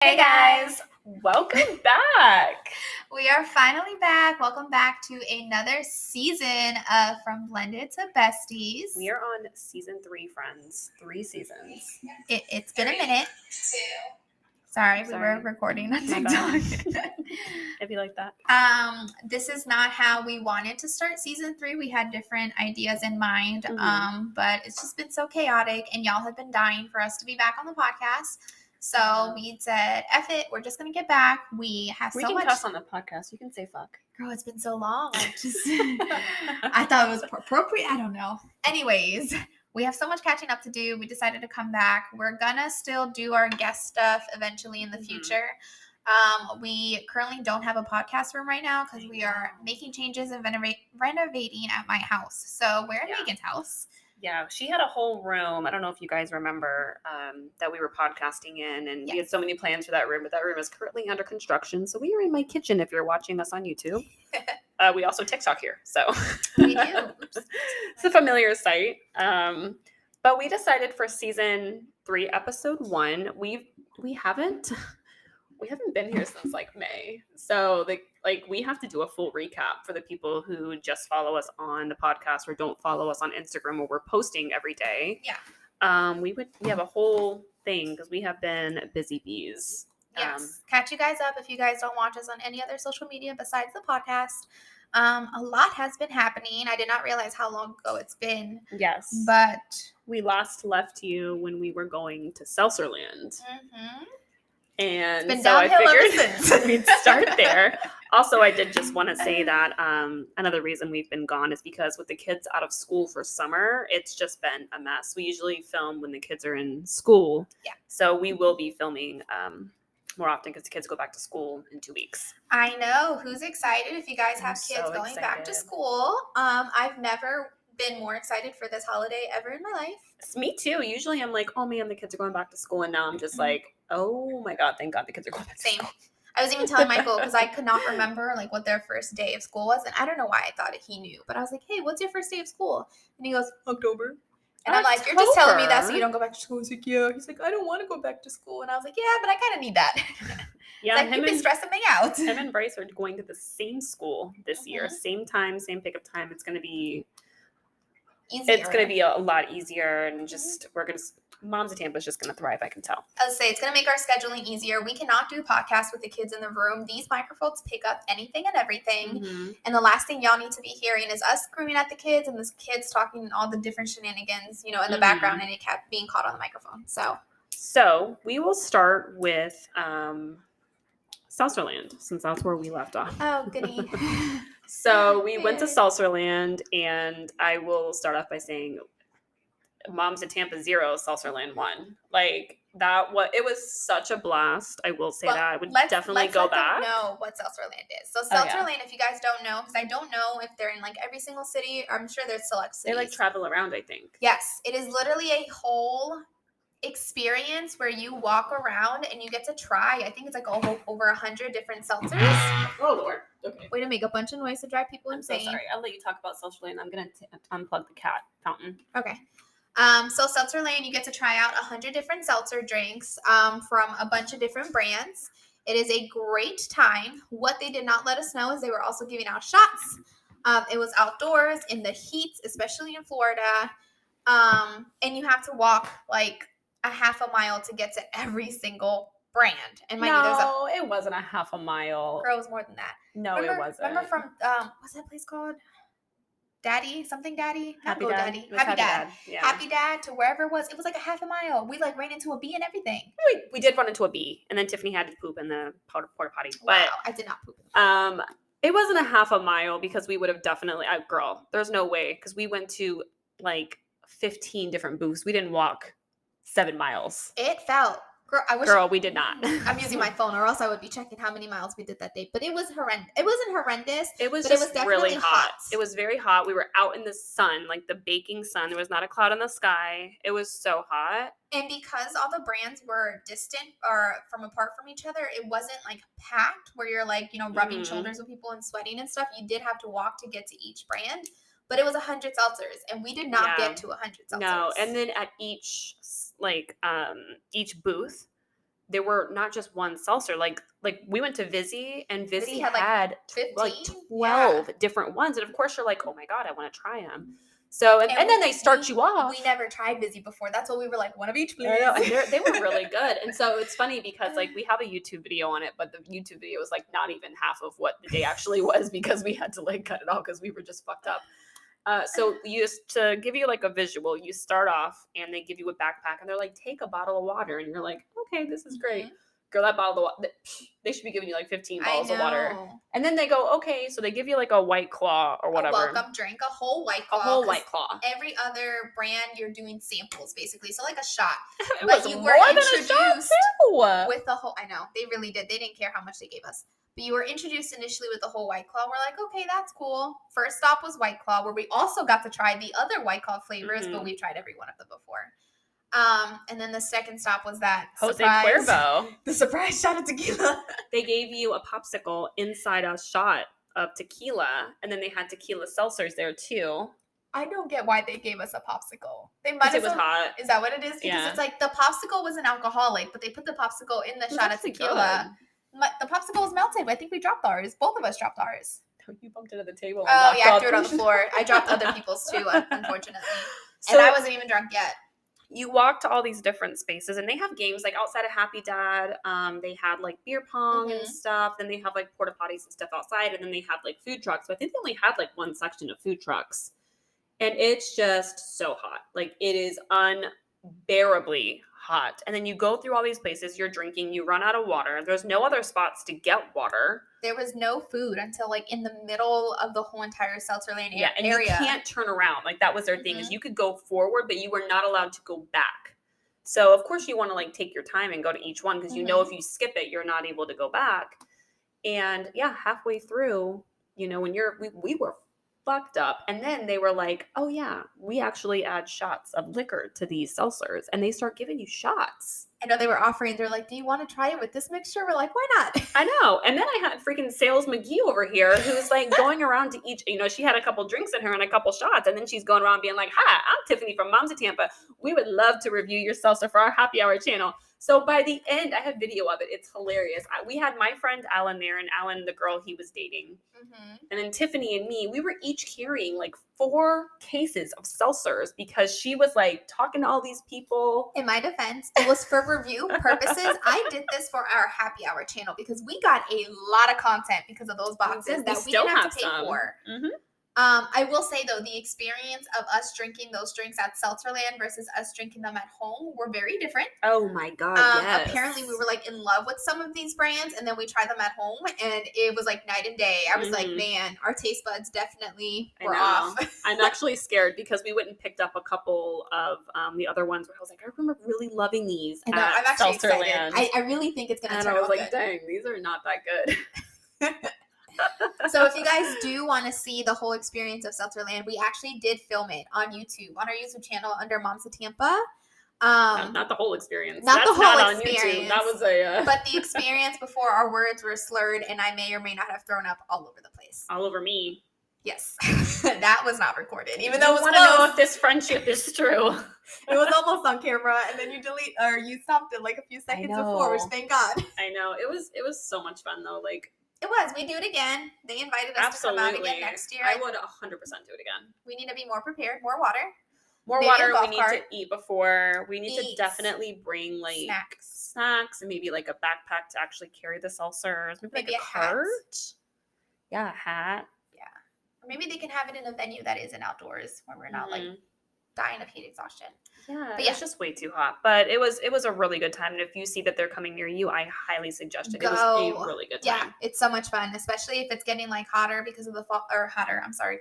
Hey guys, welcome back. We are finally back. Welcome back to another season of From Blended to Besties. We are on season 3, friends. 3 seasons. It's been a minute. Sorry, we were recording on TikTok. If you like that. This is not how we wanted to start season 3. We had different ideas in mind, but it's just been so chaotic, and y'all have been dying for us to be back on the podcast. So we said, F it, we're just going to get back. We have so much. We can cuss on the podcast. You can say fuck. Girl, it's been so long. I thought it was appropriate. I don't know. Anyways, we have so much catching up to do. We decided to come back. We're going to still do our guest stuff eventually in the future. We currently don't have a podcast room right now because we are making changes and renovating at my house. So we're in Megan's house. Yeah, she had a whole room. I don't know if you guys remember that we were podcasting in, and we had so many plans for that room, but that room is currently under construction. So we are in my kitchen if you're watching us on YouTube. We also TikTok here, so we do. It's a familiar sight. But we decided for season 3, episode 1, we haven't been here since like May, so we have to do a full recap for the people who just follow us on the podcast or don't follow us on Instagram where we're posting every day. Yeah. We have a whole thing because we have been busy bees. Yes. Catch you guys up if you guys don't watch us on any other social media besides the podcast. A lot has been happening. I did not realize how long ago it's been. Yes. But we last left you when we were going to Seltzerland. Mm-hmm. And it's been so I figured we'd start there. Also, I did just want to say that another reason we've been gone is because with the kids out of school for summer, it's just been a mess. We usually film when the kids are in school. Yeah. So we will be filming more often because the kids go back to school in 2 weeks. I know. Who's excited if you guys have kids so going back to school? I've never been more excited for this holiday ever in my life. It's me too. Usually I'm like, oh man, the kids are going back to school. And now I'm just like, oh my God, thank God the kids are going back to school. I was even telling Michael because I could not remember like what their first day of school was. And I don't know why I thought he knew. But I was like, hey, what's your first day of school? And he goes, October. And I'm like, you're just telling me that so you don't go back to school. He's like, yeah. He's like, I don't want to go back to school. And I was like, yeah, but I kind of need that. Yeah, like, you've been stressing me out. Him and Bryce are going to the same school this year. Same time, same pickup time. It's going to be easier. It's going to be a lot easier. And just, Moms of Tampa is just going to thrive, I can tell. I was say it's going to make our scheduling easier. We cannot do podcasts with the kids in the room. These microphones pick up anything and everything. Mm-hmm. And the last thing y'all need to be hearing is us screaming at the kids and the kids talking all the different shenanigans, in the background, and it kept being caught on the microphone. So we will start with Seltzerland, since that's where we left off. Oh, goody. So we went to Seltzerland, and I will start off by saying Moms of Tampa 0, Seltzerland 1. Like that, it was such a blast. I will say that. I would definitely go back. Know what Seltzerland is. So Seltzerland, if you guys don't know, because I don't know if they're in like every single city. I'm sure there's select cities. They like travel around, I think. Yes, it is literally a whole experience where you walk around and you get to try. I think it's like over 100 different seltzers. Oh Lord. Okay. Way to make a bunch of noise to drive people insane. So sorry. I'll let you talk about Seltzerland. I'm gonna unplug the cat fountain. Okay. So Seltzerland, you get to try out 100 different seltzer drinks from a bunch of different brands. It is a great time. What they did not let us know is they were also giving out shots. It was outdoors in the heat, especially in Florida. And you have to walk like a half a mile to get to every single brand. And it wasn't a half a mile. Girl, it was more than that. No, it wasn't. Remember from what's that place called? Daddy, something Daddy, Happy Dad. Happy Dad. Yeah. Happy Dad to wherever it was like a half a mile. We like ran into a bee and everything. We did run into a bee, and then Tiffany had to poop in the porta potty. Wow, I did not poop. It wasn't a half a mile because we would have definitely. Girl, there's no way because we went to like 15 different booths. We didn't walk 7 miles. It felt. Girl, we did not. I'm using my phone, or else I would be checking how many miles we did that day. But it was horrendous. It wasn't horrendous. It was definitely really hot. It was very hot. We were out in the sun, like the baking sun. There was not a cloud in the sky. It was so hot. And because all the brands were distant or from apart from each other, it wasn't like packed where you're like, rubbing shoulders with people and sweating and stuff. You did have to walk to get to each brand. But it was 100 seltzers, and we did not get to 100 seltzers. No, and then at each booth, there were not just one seltzer. Like we went to Vizzy, and Vizzy had, had 15? like 12 different ones. And of course you're like, oh my God, I want to try them. So, and then they start you off. We never tried Vizzy before. That's what we were like, one of each, please. And they were really good. And so it's funny because like we have a YouTube video on it, but the YouTube video was like not even half of what the day actually was because we had to like cut it off because we were just fucked up. So to give you like a visual, you start off and they give you a backpack and they're like, take a bottle of water. And you're like, okay, this is great. Girl, that bottle of water, they should be giving you like 15 bottles of water. And then they go, okay, so they give you like a White Claw or whatever. A welcome drink, a whole White Claw. A whole White Claw. Every other brand, you're doing samples basically. So like a shot. But you were introduced with the whole, I know, they really did. They didn't care how much they gave us. But you were introduced initially with the whole White Claw. We're like, okay, that's cool. First stop was White Claw, where we also got to try the other White Claw flavors, but we've tried every one of them before. And then the second stop was that Jose Cuervo. The surprise shot of tequila. They gave you a popsicle inside a shot of tequila, and then they had tequila seltzers there too. I don't get why they gave us a popsicle. They might have. It was hot. Is that what it is? Because it's like the popsicle was an alcoholic, but they put the popsicle in the shot of tequila. The popsicle was melted. I think we dropped ours. Both of us dropped ours. You bumped it at the table. Oh yeah, I threw it on the floor. I dropped other people's too, unfortunately. And I wasn't even drunk yet. You walk to all these different spaces, and they have games like outside of Happy Dad. They had like beer pong and stuff. Then they have like porta potties and stuff outside, and then they have like food trucks. But I think they only had like one section of food trucks, and it's just so hot. Like it is unbearably hot. And then you go through all these places. You're drinking. You run out of water. There's no other spots to get water. There was no food until like in the middle of the whole entire Seltzerland area. And you can't turn around. Like that was their thing is you could go forward, but you were not allowed to go back. So of course you want to like take your time and go to each one because you know if you skip it, you're not able to go back. And yeah, halfway through, you know, when we were fucked up. And then they were like, oh yeah, we actually add shots of liquor to these seltzers. And they start giving you shots. I know they were offering, they're like, do you want to try it with this mixture? We're like, why not? I know. And then I had freaking Sales McGee over here who's like going around to each, you know, she had a couple drinks in her and a couple shots. And then she's going around being like, hi, I'm Tiffany from Moms of Tampa. We would love to review your seltzer for our happy hour channel. So by the end, I have video of it. It's hilarious. We had my friend Alan there, and Alan, the girl he was dating. And then Tiffany and me, we were each carrying like 4 cases of seltzers because she was like talking to all these people. In my defense, it was for review purposes. I did this for our happy hour channel because we got a lot of content because of those boxes that we didn't have to pay for. I will say though, the experience of us drinking those drinks at Seltzerland versus us drinking them at home were very different. Oh my God, yes. Apparently we were like in love with some of these brands, and then we tried them at home and it was like night and day. I was like, man, our taste buds definitely were off. I'm actually scared because we went and picked up a couple of the other ones where I was like, I remember really loving these at I'm actually Seltzerland. Excited. I really think it's going to turn out good. And I was like, good. dang, these are not that good. So if you guys do want to see the whole experience of Seltzerland, we actually did film it on YouTube, on our YouTube channel under Moms of Tampa. Not the whole experience. Not That's the whole not experience. On YouTube. That was a. But the experience before our words were slurred, and I may or may not have thrown up all over the place. All over me. Yes, that was not recorded. Even though it was want to know if this friendship is true. It was almost on camera, and then you stopped it like a few seconds before, which thank God. I know it was so much fun though. Like. It was. We do it again. They invited us to come out again next year. I would 100% do it again. We need to be more prepared. More water. More water. We need to eat before. We need to definitely bring like snacks and maybe like a backpack to actually carry the seltzers. Maybe like a cart. Yeah, a hat. Yeah. Or maybe they can have it in a venue that isn't outdoors where we're not like dying of heat exhaustion. Yeah, but it's just way too hot. But it was a really good time. And if you see that they're coming near you, I highly suggest it. It was a really good time. Yeah, it's so much fun, especially if it's getting like hotter because of the fall, or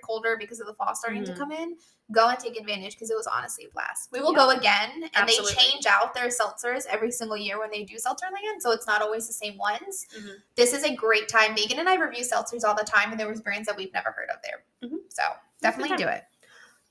colder because of the fall starting to come in. Go and take advantage because it was honestly a blast. We will go again, and they change out their seltzers every single year when they do Seltzerland, so it's not always the same ones. This is a great time. Megan and I review seltzers all the time, and there was brands that we've never heard of there. So definitely do it.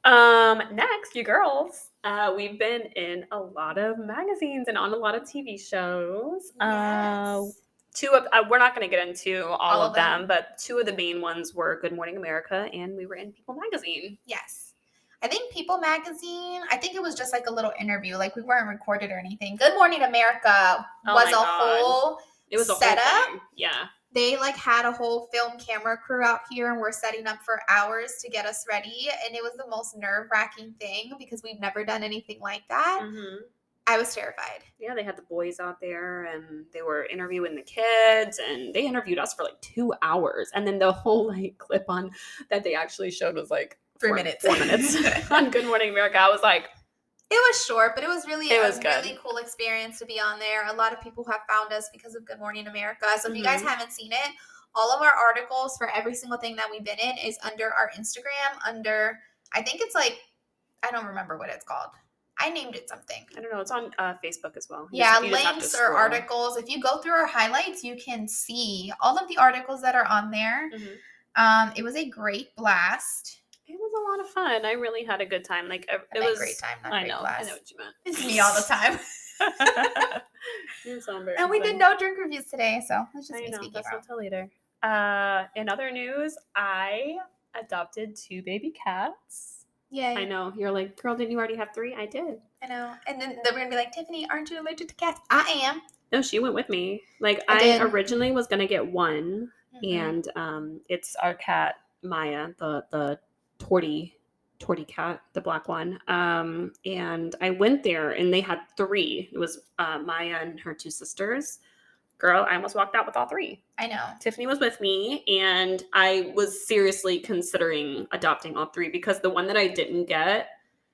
Next, you girls, we've been in a lot of magazines and on a lot of TV shows. Yes. We're not going to get into all of them, but 2 of the main ones were Good Morning America and we were in People magazine. Yes. I think People Magazine, I think it was just like a little interview. Like we weren't recorded or anything. Good Morning America was a whole It was a setup. whole thing. Yeah. They like had a whole film camera crew out here and we're setting up for hours to get us ready. And it was the most nerve-wracking thing because we've never done anything like that. Mm-hmm. I was terrified. Yeah, they had the boys out there and they were interviewing the kids and they interviewed us for like 2 hours. And then the whole like clip on that they actually showed was like 4 minutes. 4 minutes on Good Morning America. I was like, it was short, but it was really really cool experience to be on there. A lot of people have found us because of Good Morning America. So if you guys haven't seen it, all of our articles for every single thing that we've been in is under our Instagram, under, I think it's like, I don't remember what it's called. I named it something. I don't know. It's on Facebook as well. Yeah, links or articles. If you go through our highlights, you can see all of the articles that are on there. Mm-hmm. It was a great blast. It was a lot of fun. I really had a good time. Like it was a great time. Not I great know. blast. I know what you meant. It's me all the time. You're so embarrassing. And we did no drink reviews today, so it's just me speaking that's about. until later. In other news, I adopted 2 baby cats. Yay. I know. You're like, girl, didn't you already have 3? I did. I know. And then we're gonna be like, Tiffany, aren't you allergic to cats? I am. No, she went with me. Like I originally was gonna get one, and it's our cat Maya, the tortie cat, the black one. And I went there and they had 3. It was Maya and her 2 sisters. Girl, I almost walked out with all 3. I know. Tiffany was with me and I was seriously considering adopting all 3 because the one that I didn't get,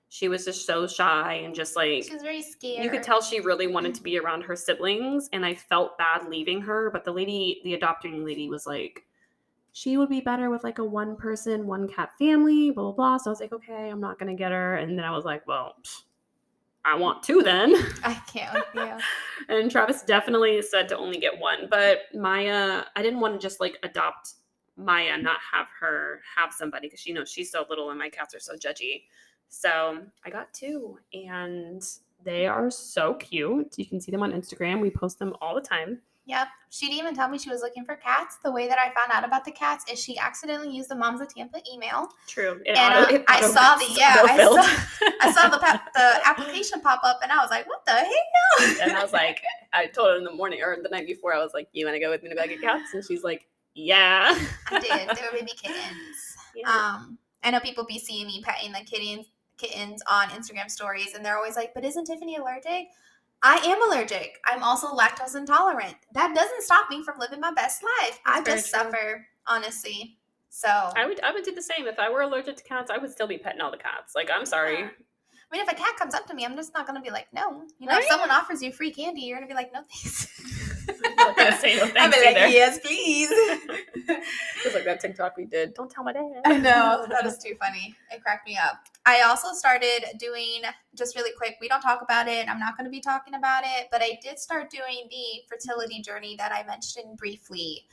she was just so shy and just like, she was very scared. You could tell she really wanted to be around her siblings and I felt bad leaving her. But the adopting lady was like, she would be better with like a 1-person, 1-cat family, blah, blah, blah. So I was like, okay, I'm not going to get her. And then I was like, well, I want 2 then. I can't with you. And Travis definitely said to only get 1. But Maya, I didn't want to just like adopt Maya and not have her have somebody because she's so little and my cats are so judgy. So I got 2 and they are so cute. You can see them on Instagram. We post them all the time. Yep. She didn't even tell me she was looking for cats. The way that I found out about the cats is she accidentally used the Moms of Tampa email. True. I saw the application pop up and I was like, what the hell? And I was like, I told her in the morning or the night before, I was like, you want to go with me to go get cats? And she's like, yeah. I did. They were baby kittens. Yeah. I know people be seeing me petting the kittens on Instagram stories and they're always like, but isn't Tiffany allergic? I am allergic. I'm also lactose intolerant. That doesn't stop me from living my best life. I just suffer, honestly. So I would do the same. If I were allergic to cats, I would still be petting all the cats. Like, I'm sorry. I mean, if a cat comes up to me, I'm just not going to be like, no. You know, if someone offers you free candy, you're going to be like, no, thanks. I'm not going to say no thanks I'm like, yes, please. It's like that TikTok we did. Don't tell my dad. I know. That is too funny. It cracked me up. I also started doing, just really quick, we don't talk about it. I'm not going to be talking about it, but I did start doing the fertility journey that I mentioned briefly.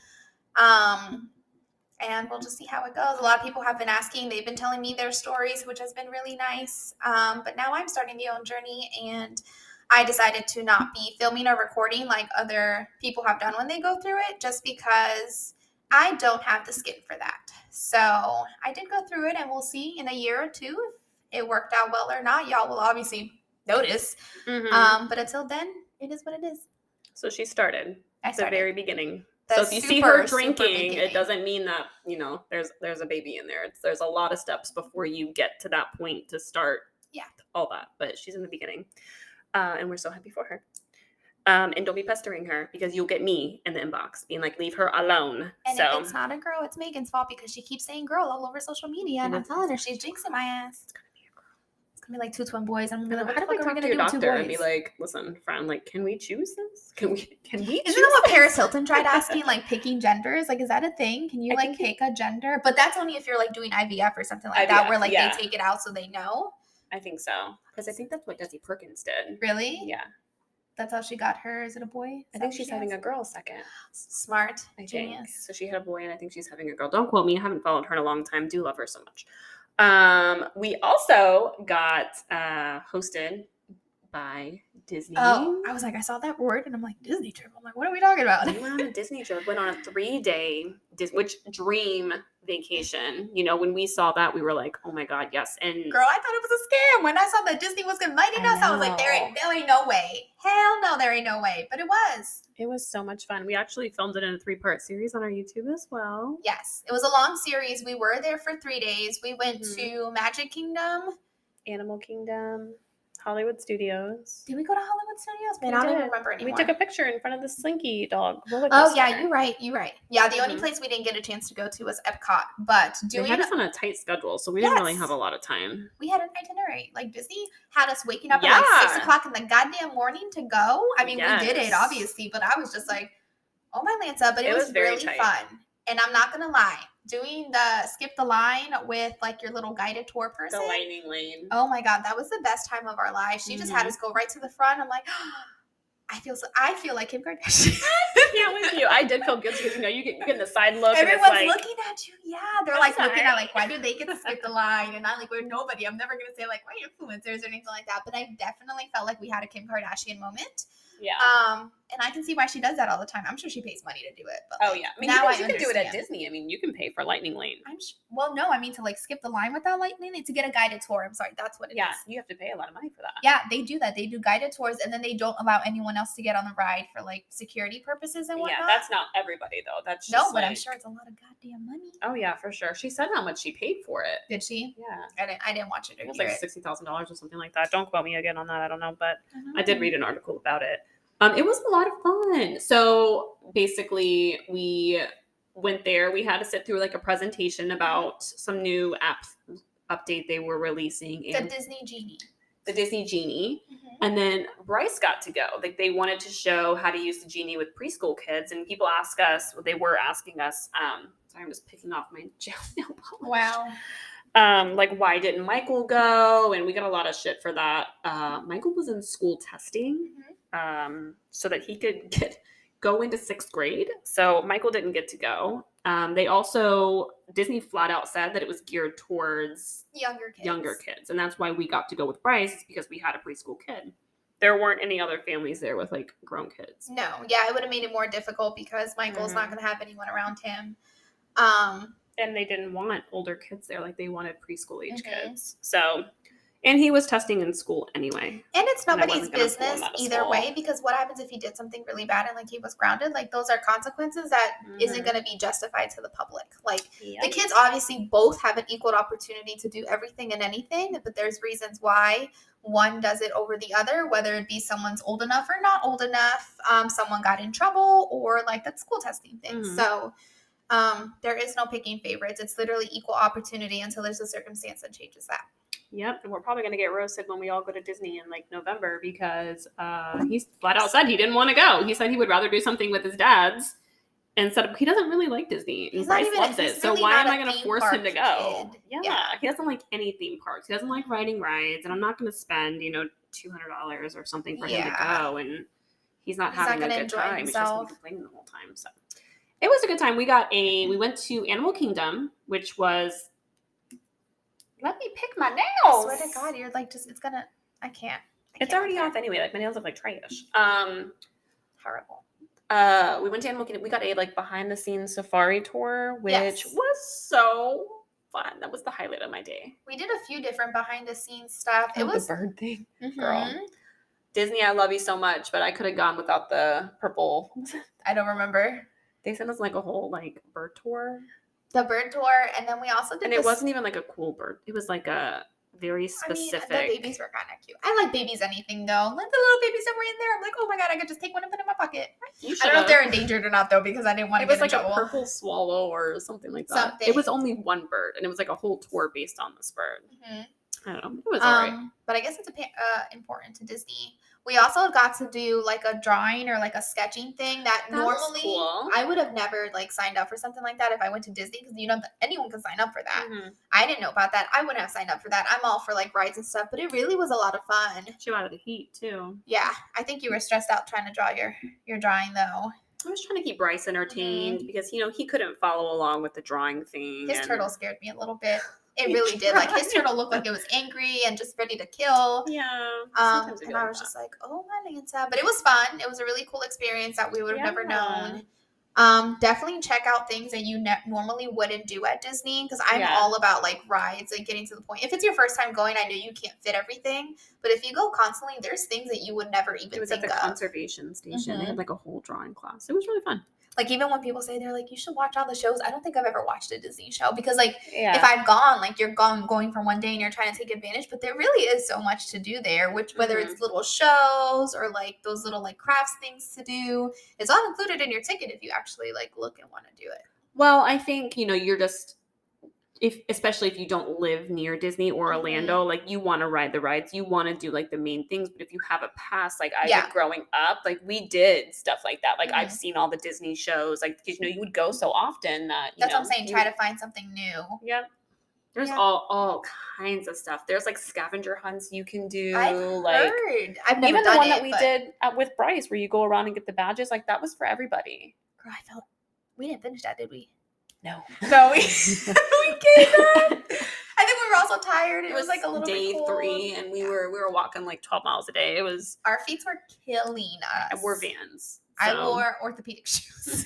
And we'll just see how it goes. A lot of people have been asking. They've been telling me their stories, which has been really nice. But now I'm starting the own journey, and I decided to not be filming or recording like other people have done when they go through it, just because I don't have the skin for that. So I did go through it, and we'll see in a year or 2 if it worked out well or not. Y'all will obviously notice. But until then, it is what it is. So she started at the very beginning. So if you see her drinking, it doesn't mean that, there's a baby in there. There's a lot of steps before you get to that point to start all that. But she's in the beginning. And we're so happy for her. And don't be pestering her because you'll get me in the inbox being like, leave her alone. And if it's not a girl, it's Megan's fault because she keeps saying girl all over social media. And I'm telling her she's jinxing my ass. It's going to be a girl. It's going to be like 2 twin boys. I'm going to be like, how do I talk to your doctor and be like, listen, friend, like, can we choose this? Can we Isn't that what Paris Hilton tried asking, like picking genders? Like, is that a thing? Can you pick a gender? But that's only if you're like doing IVF or something like that, where like they take it out so they know. I think so. Because I think that's what Desi Perkins did. Really? Yeah. That's how she got her. Is it a boy? I think she's having a girl second. Smart. Genius. So she had a boy and I think she's having a girl. Don't quote me. I haven't followed her in a long time. Do love her so much. We also got hosted by Disney. Oh, I was like, I saw that word and I'm like, Disney trip. I'm like, what are we talking about? We went on a Disney trip. Went on a 3-day, dream vacation. When we saw that, we were like, oh my God, yes. And girl, I thought it was a scam. When I saw that Disney was inviting us, I was like, there ain't no way. Hell no, there ain't no way. But it was. It was so much fun. We actually filmed it in a 3-part series on our YouTube as well. Yes. It was a long series. We were there for 3 days. We went to Magic Kingdom. Animal Kingdom. Hollywood Studios. Did we go to Hollywood Studios? Man, I don't even remember anymore. We took a picture in front of the Slinky Dog. Oh, yeah, you're right. Yeah, the only place we didn't get a chance to go to was Epcot. But we had us on a tight schedule, so we didn't really have a lot of time. We had an itinerary. Like, Disney had us waking up at like 6 o'clock in the goddamn morning to go. I mean, we did it, obviously, but I was just like, oh my Lanza. But it was really fun. And I'm not going to lie. Doing the skip the line with like your little guided tour person. The lightning lane. Oh my God, that was the best time of our lives. She just had us go right to the front. I'm like, I feel like Kim Kardashian. Yeah, with you. I did feel good because you get the side look. Everyone's looking at you. Yeah, they're like looking at like, why do they get to skip the line? And I'm like, we're nobody. I'm never gonna say like we're influencers or anything like that. But I definitely felt like we had a Kim Kardashian moment. Yeah. And I can see why she does that all the time. I'm sure she pays money to do it. But oh yeah, I mean, now you can do it at Disney. I mean, you can pay for Lightning Lane. Well, no, I mean to like skip the line without Lightning Lane to get a guided tour. I'm sorry, that's what it is. Yeah, you have to pay a lot of money for that. Yeah, they do that. They do guided tours, and then they don't allow anyone else to get on the ride for like security purposes and whatnot. Yeah, that's not everybody though. That's just but I'm sure it's a lot of goddamn money. Oh yeah, for sure. She said how much she paid for it. Did she? Yeah, I didn't watch it. It was like $60,000 or something like that. Don't quote me again on that. I don't know, but I did read an article about it. It was a lot of fun. So basically, we went there. We had to sit through like a presentation about some new app update they were releasing. The Disney Genie. The Disney Genie. And then Bryce got to go. Like they wanted to show how to use the Genie with preschool kids. And people ask us, they were asking us, sorry, I'm just picking off my gel nail polish. Wow. Like why didn't Michael go? And we got a lot of shit for that. Michael was in school testing. So that he could go into 6th grade. So Michael didn't get to go. Disney flat out said that it was geared towards younger kids. And that's why we got to go with Bryce, is because we had a preschool kid. There weren't any other families there with like grown kids. No. Yeah, it would have made it more difficult because Michael's not going to have anyone around him. And they didn't want older kids there. Like they wanted preschool age kids. So... And he was testing in school anyway. And it's nobody's business either way, because what happens if he did something really bad and like he was grounded? Like those are consequences that isn't going to be justified to the public. Like the kids obviously both have an equal opportunity to do everything and anything, but there's reasons why one does it over the other, whether it be someone's old enough or not old enough, someone got in trouble, or like that school testing thing. So there is no picking favorites. It's literally equal opportunity until there's a circumstance that changes that. Yep, and we're probably going to get roasted when we all go to Disney in like November because he's flat out said he didn't want to go. He said he would rather do something with his dad's instead of, he doesn't really like Disney. And Bryce loves it. So why am I going to force him to go? Yeah, he doesn't like any theme parks. He doesn't like riding rides, and I'm not going to spend, $200 or something for him to go, and he's not having a good time. He's just complaining the whole time. So it was a good time. We went to Animal Kingdom, which was. Let me pick my nails. I swear to God, you're like I can't. It's already off anyway. Like my nails look like trash. Horrible. We went to Animal Kingdom. We got a like behind the scenes safari tour, which was so fun. That was the highlight of my day. We did a few different behind the scenes stuff. It was the bird thing, girl. Disney, I love you so much, but I could have gone without the purple. I don't remember. They sent us like a whole like bird tour. The bird tour, and then we also did. And it wasn't even like a cool bird. It was like a very specific. I mean, the babies were kind of cute. I like babies anything though. Like the little babies that were in there. I'm like, oh my God, I could just take one and put it in my pocket. I don't know if they're endangered or not though, because I didn't want to. It was like a purple swallow or something like that. It was only one bird, and it was like a whole tour based on this bird. I don't know. It was alright. But I guess it's important to Disney. We also got to do like a drawing or like a sketching thing that normally I would have never like signed up for something like that if I went to Disney, because anyone can sign up for that. I didn't know about that. I wouldn't have signed up for that. I'm all for like rides and stuff, but it really was a lot of fun. Too out of the heat too. Yeah, I think you were stressed out trying to draw your drawing though. I was trying to keep Bryce entertained because he couldn't follow along with the drawing thing. His turtle scared me a little bit. It really did. Like, his turtle looked like it was angry and just ready to kill. Yeah. And I was just like, oh, my Lanta. But it was fun. It was a really cool experience that we would have never known. Definitely check out things that you normally wouldn't do at Disney, because I'm all about like rides and getting to the point. If it's your first time going, I know you can't fit everything, but if you go constantly, there's things that you would never even think of. It was at the conservation station. They had like a whole drawing class. It was really fun. Like, even when people say they're like, you should watch all the shows, I don't think I've ever watched a Disney show, because like if I've gone, like, you're going for one day and you're trying to take advantage, but there really is so much to do there, which whether it's little shows or like those little like crafts things to do, it's all included in your ticket if you actually like look and want to do it. Well, I think, you're just, especially if you don't live near Disney or Orlando, like, you want to ride the rides, you want to do like the main things. But if you have a pass, like I did growing up, like we did stuff like that. Like I've seen all the Disney shows, like, because you would go so often that that's what I'm saying. Try to find something new. Yep. There's all kinds of stuff. There's like scavenger hunts you can do. I've heard. I've never even done the one it, that we did with Bryce, where you go around and get the badges. Like, that was for everybody. Girl, I felt we didn't finish that, did we? No, we gave up. I think we were also tired. It was like a little day bit cold. 3, and we were walking like 12 miles a day. It was, our feet were killing us. We're Vans. So. I wore orthopedic shoes.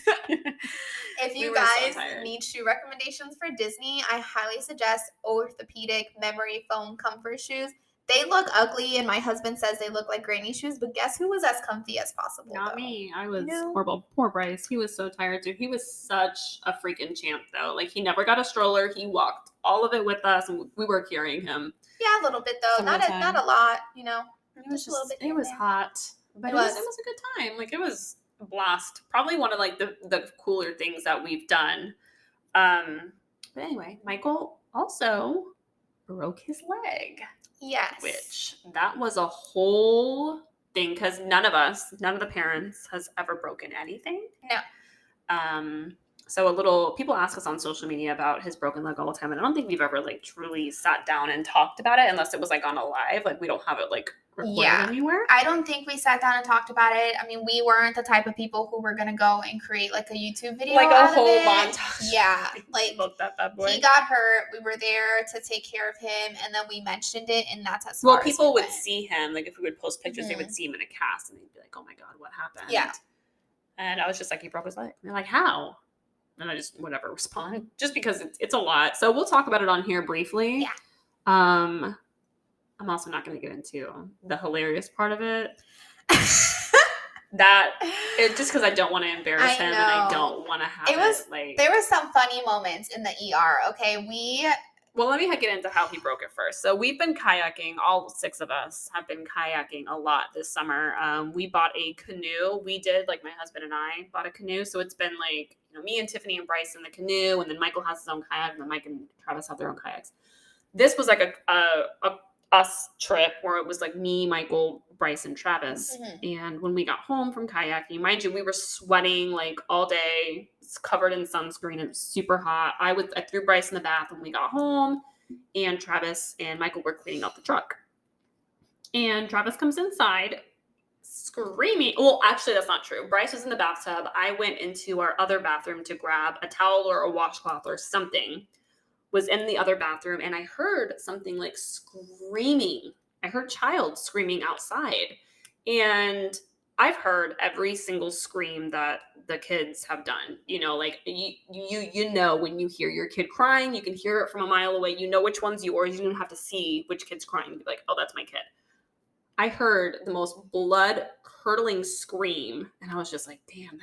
If you guys need shoe recommendations for Disney, I highly suggest orthopedic memory foam comfort shoes. They look ugly, and my husband says they look like granny shoes, but guess who was as comfy as possible? Not me. I was horrible. Poor Bryce. He was so tired, too. He was such a freaking champ, though. Like, he never got a stroller. He walked all of it with us, and we were carrying him. Yeah, a little bit, though. Not a lot, It was just a little bit. It was hot. But it was a good time. Like, it was a blast. Probably one of, like, the cooler things that we've done. But anyway, Michael also broke his leg. Yes. Which, that was a whole thing, because none of the parents has ever broken anything. No. So people ask us on social media about his broken leg all the time, and I don't think we've ever like truly sat down and talked about it, unless it was like on a live. Like, we don't have it like recorded anywhere. I don't think we sat down and talked about it. I mean, we weren't the type of people who were gonna go and create like a YouTube video, like a whole montage. Yeah, like that bad boy. He got hurt. We were there to take care of him, and then we mentioned it, and that's as far as people would see him. Like, if we would post pictures, they would see him in a cast, and they'd be like, "Oh my god, what happened?" Yeah. And I was just like, "He broke his leg." And they're like, "How?" And I just whatever respond, just because it's a lot. So we'll talk about it on here briefly. Yeah. I'm also not going to get into the hilarious part of it. Just because I don't want to embarrass him, and I don't want to have it. There were some funny moments in the ER. Okay, Well, let me get into how he broke it first. So we've been kayaking. All 6 of us have been kayaking a lot this summer. We bought a canoe. We did, like, my husband and I bought a canoe. So it's been like, me and Tiffany and Bryce in the canoe, and then Michael has his own kayak, and then Mike and Travis have their own kayaks. This was like a us trip where it was like me, Michael, Bryce, and Travis. And when we got home from kayaking, mind you, we were sweating like all day. It's covered in sunscreen. It was super hot. I threw Bryce in the bath when we got home, and Travis and Michael were cleaning out the truck. And Travis comes inside screaming. Well, actually, that's not true. Bryce was in the bathtub. I went into our other bathroom to grab a towel or a washcloth or something. Was in the other bathroom, and I heard something like screaming. I heard child screaming outside. And I've heard every single scream that the kids have done. Like, you know when you hear your kid crying, you can hear it from a mile away. You know which one's yours. You don't have to see which kid's crying. You'd be like, oh, that's my kid. I heard the most blood-curdling scream, and I was just like, damn,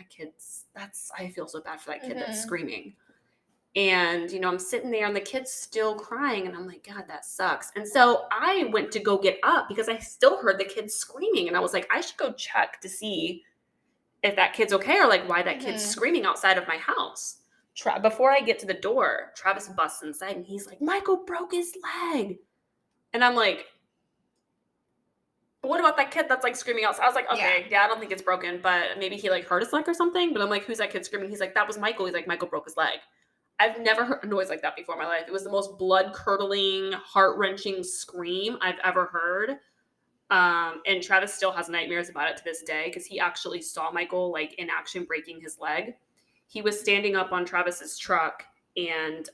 I feel so bad for that kid that's screaming. And, I'm sitting there, and the kid's still crying, and I'm like, God, that sucks. And so I went to go get up because I still heard the kid screaming, and I was like, I should go check to see if that kid's okay, or like why that kid's screaming outside of my house. Before I get to the door, Travis busts inside, and he's like, Michael broke his leg. And I'm like, what about that kid that's like screaming outside? I was like, okay, yeah, I don't think it's broken, but maybe he like hurt his leg or something. But I'm like, who's that kid screaming? He's like, that was Michael. He's like, Michael broke his leg. I've never heard a noise like that before in my life. It was the most blood-curdling, heart-wrenching scream I've ever heard. And Travis still has nightmares about it to this day because he actually saw Michael like in action breaking his leg. He was standing up on Travis's truck, and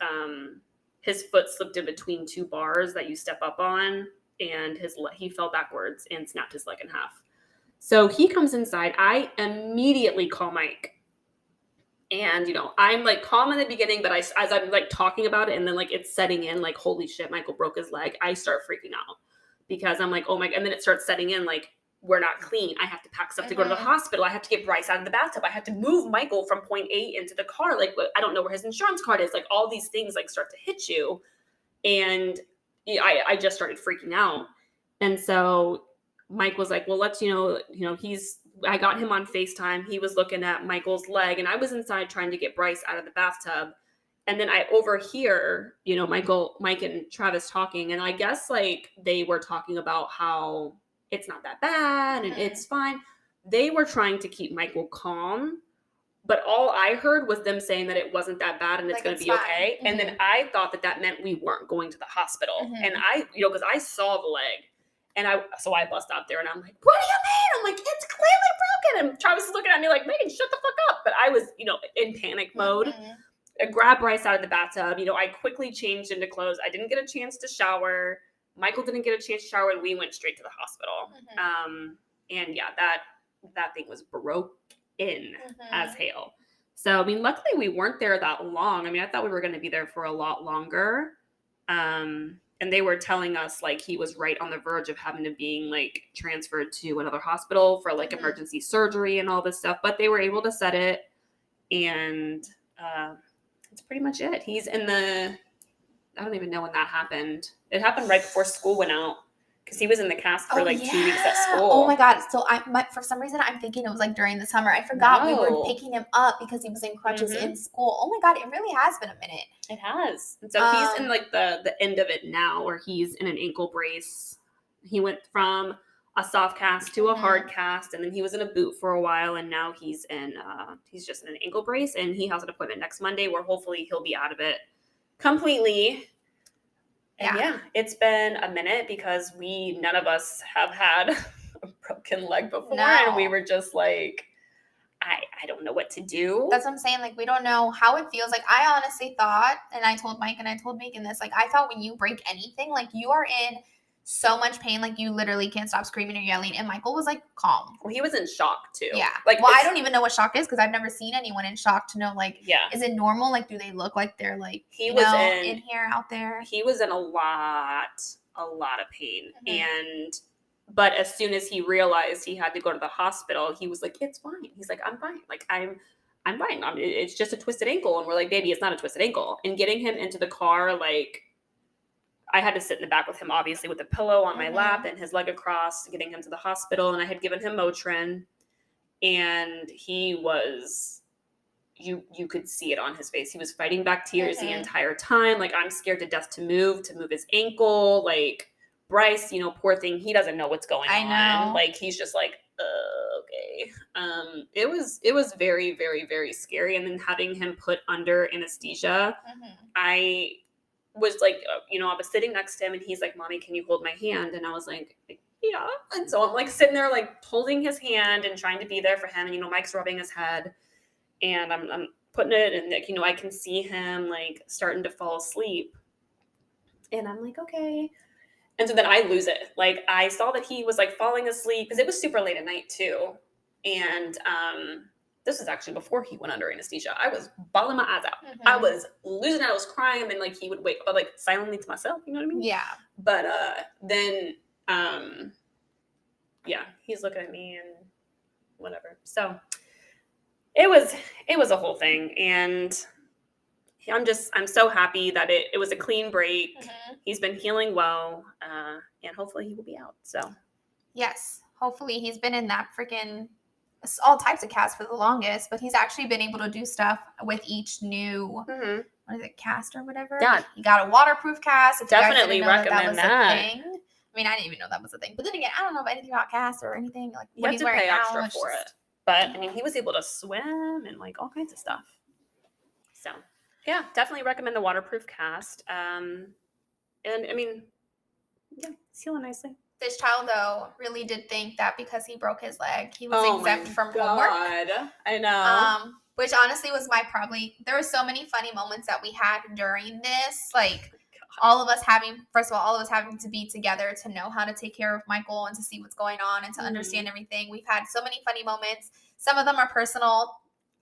his foot slipped in between two bars that you step up on, and he fell backwards and snapped his leg in half. So he comes inside. I immediately call Mike. And, I'm like calm in the beginning, but as I'm like talking about it and then like it's setting in, like, holy shit, Michael broke his leg, I start freaking out because I'm like, oh my, and then it starts setting in, like, we're not clean. I have to pack stuff to go to the hospital. I have to get Bryce out of the bathtub. I have to move Michael from point A into the car. Like, I don't know where his insurance card is. Like, all these things like start to hit you. And I just started freaking out. And so Mike was like, well, let's, I got him on FaceTime. He was looking at Michael's leg, and I was inside trying to get Bryce out of the bathtub. And then I overhear, Mike and Travis talking. And I guess like they were talking about how it's not that bad and it's fine. They were trying to keep Michael calm, but all I heard was them saying that it wasn't that bad and it's going to be okay. And then I thought that meant we weren't going to the hospital. And I, because I saw the leg. And so I bust out there and I'm like, what do you mean? I'm like, it's clearly broken. And Travis is looking at me like, Megan, shut the fuck up. But I was, in panic mode. I grabbed Bryce out of the bathtub. I quickly changed into clothes. I didn't get a chance to shower. Michael didn't get a chance to shower, and we went straight to the hospital. And yeah, that thing was broken as hail. So, luckily we weren't there that long. I thought we were going to be there for a lot longer. And they were telling us like he was right on the verge of having to being like transferred to another hospital for like emergency surgery and all this stuff. But they were able to set it, and that's pretty much it. He's in I don't even know when that happened. It happened right before school went out because he was in the cast for 2 weeks at school. Oh my God. So for some reason I'm thinking it was like during the summer. I forgot we were picking him up because he was in crutches in school. Oh my God. It really has been a minute. It has. And so he's in like the end of it now, where he's in an ankle brace. He went from a soft cast to a hard cast, and then he was in a boot for a while, and now he's just in an ankle brace, and he has an appointment next Monday where hopefully he'll be out of it completely. And yeah, it's been a minute because none of us have had a broken leg before. And we were just like, I don't know what to do. That's what I'm saying. Like, we don't know how it feels. Like, I honestly thought, and I told Mike and I told Megan this, like, I thought when you break anything, like, you are in so much pain, like, you literally can't stop screaming or yelling. And Michael was, like, calm. Well, he was in shock, too. Yeah. Like, well, I don't even know what shock is because I've never seen anyone in shock to know, like, is it normal? Like, do they look like they're, like, in here, out there? He was in a lot of pain. But as soon as he realized he had to go to the hospital, he was like, it's fine. He's like, I'm fine. Like, I'm fine. It's just a twisted ankle. And we're like, baby, it's not a twisted ankle. And getting him into the car, like, I had to sit in the back with him, obviously, with a pillow on my lap and his leg across, getting him to the hospital. And I had given him Motrin. And he was, you could see it on his face. He was fighting back tears the entire time. Like, I'm scared to death to move his ankle. Like, Bryce, poor thing, he doesn't know what's going on. I know. Like, he's just like, okay. It was very, very, very scary. And then having him put under anesthesia, I was like, I was sitting next to him and he's like, Mommy, can you hold my hand? And I was like, yeah. And so I'm like sitting there, like holding his hand and trying to be there for him. And, Mike's rubbing his head and I'm putting it and, like, I can see him like starting to fall asleep. And I'm like, okay. And so then I lose it. Like, I saw that he was like falling asleep because it was super late at night too. And this was actually before he went under anesthesia. I was bawling my eyes out. I was losing it. I was crying. And then like he would wake up like silently to myself. You know what I mean? Yeah. But then, he's looking at me and whatever. So it was a whole thing. And I'm so happy that it was a clean break. He's been healing well, and hopefully he will be out. So, yes, hopefully he's been in that freaking all types of casts for the longest, but he's actually been able to do stuff with each new what is it, cast or whatever. Yeah, he got a waterproof cast. If definitely you guys didn't know recommend that. Was a thing. I mean, I didn't even know that was a thing. But then again, I don't know about anything about casts or anything like what he's wearing now. Extra for it. But I mean, he was able to swim and like all kinds of stuff. So. Yeah, definitely recommend the waterproof cast. And I mean, yeah, he's healing nicely. This child, though, really did think that because he broke his leg, he was exempt from homework. I know. which honestly was there were so many funny moments that we had during this. Like, all of us having to be together to know how to take care of Michael and to see what's going on and to understand everything. We've had so many funny moments. Some of them are personal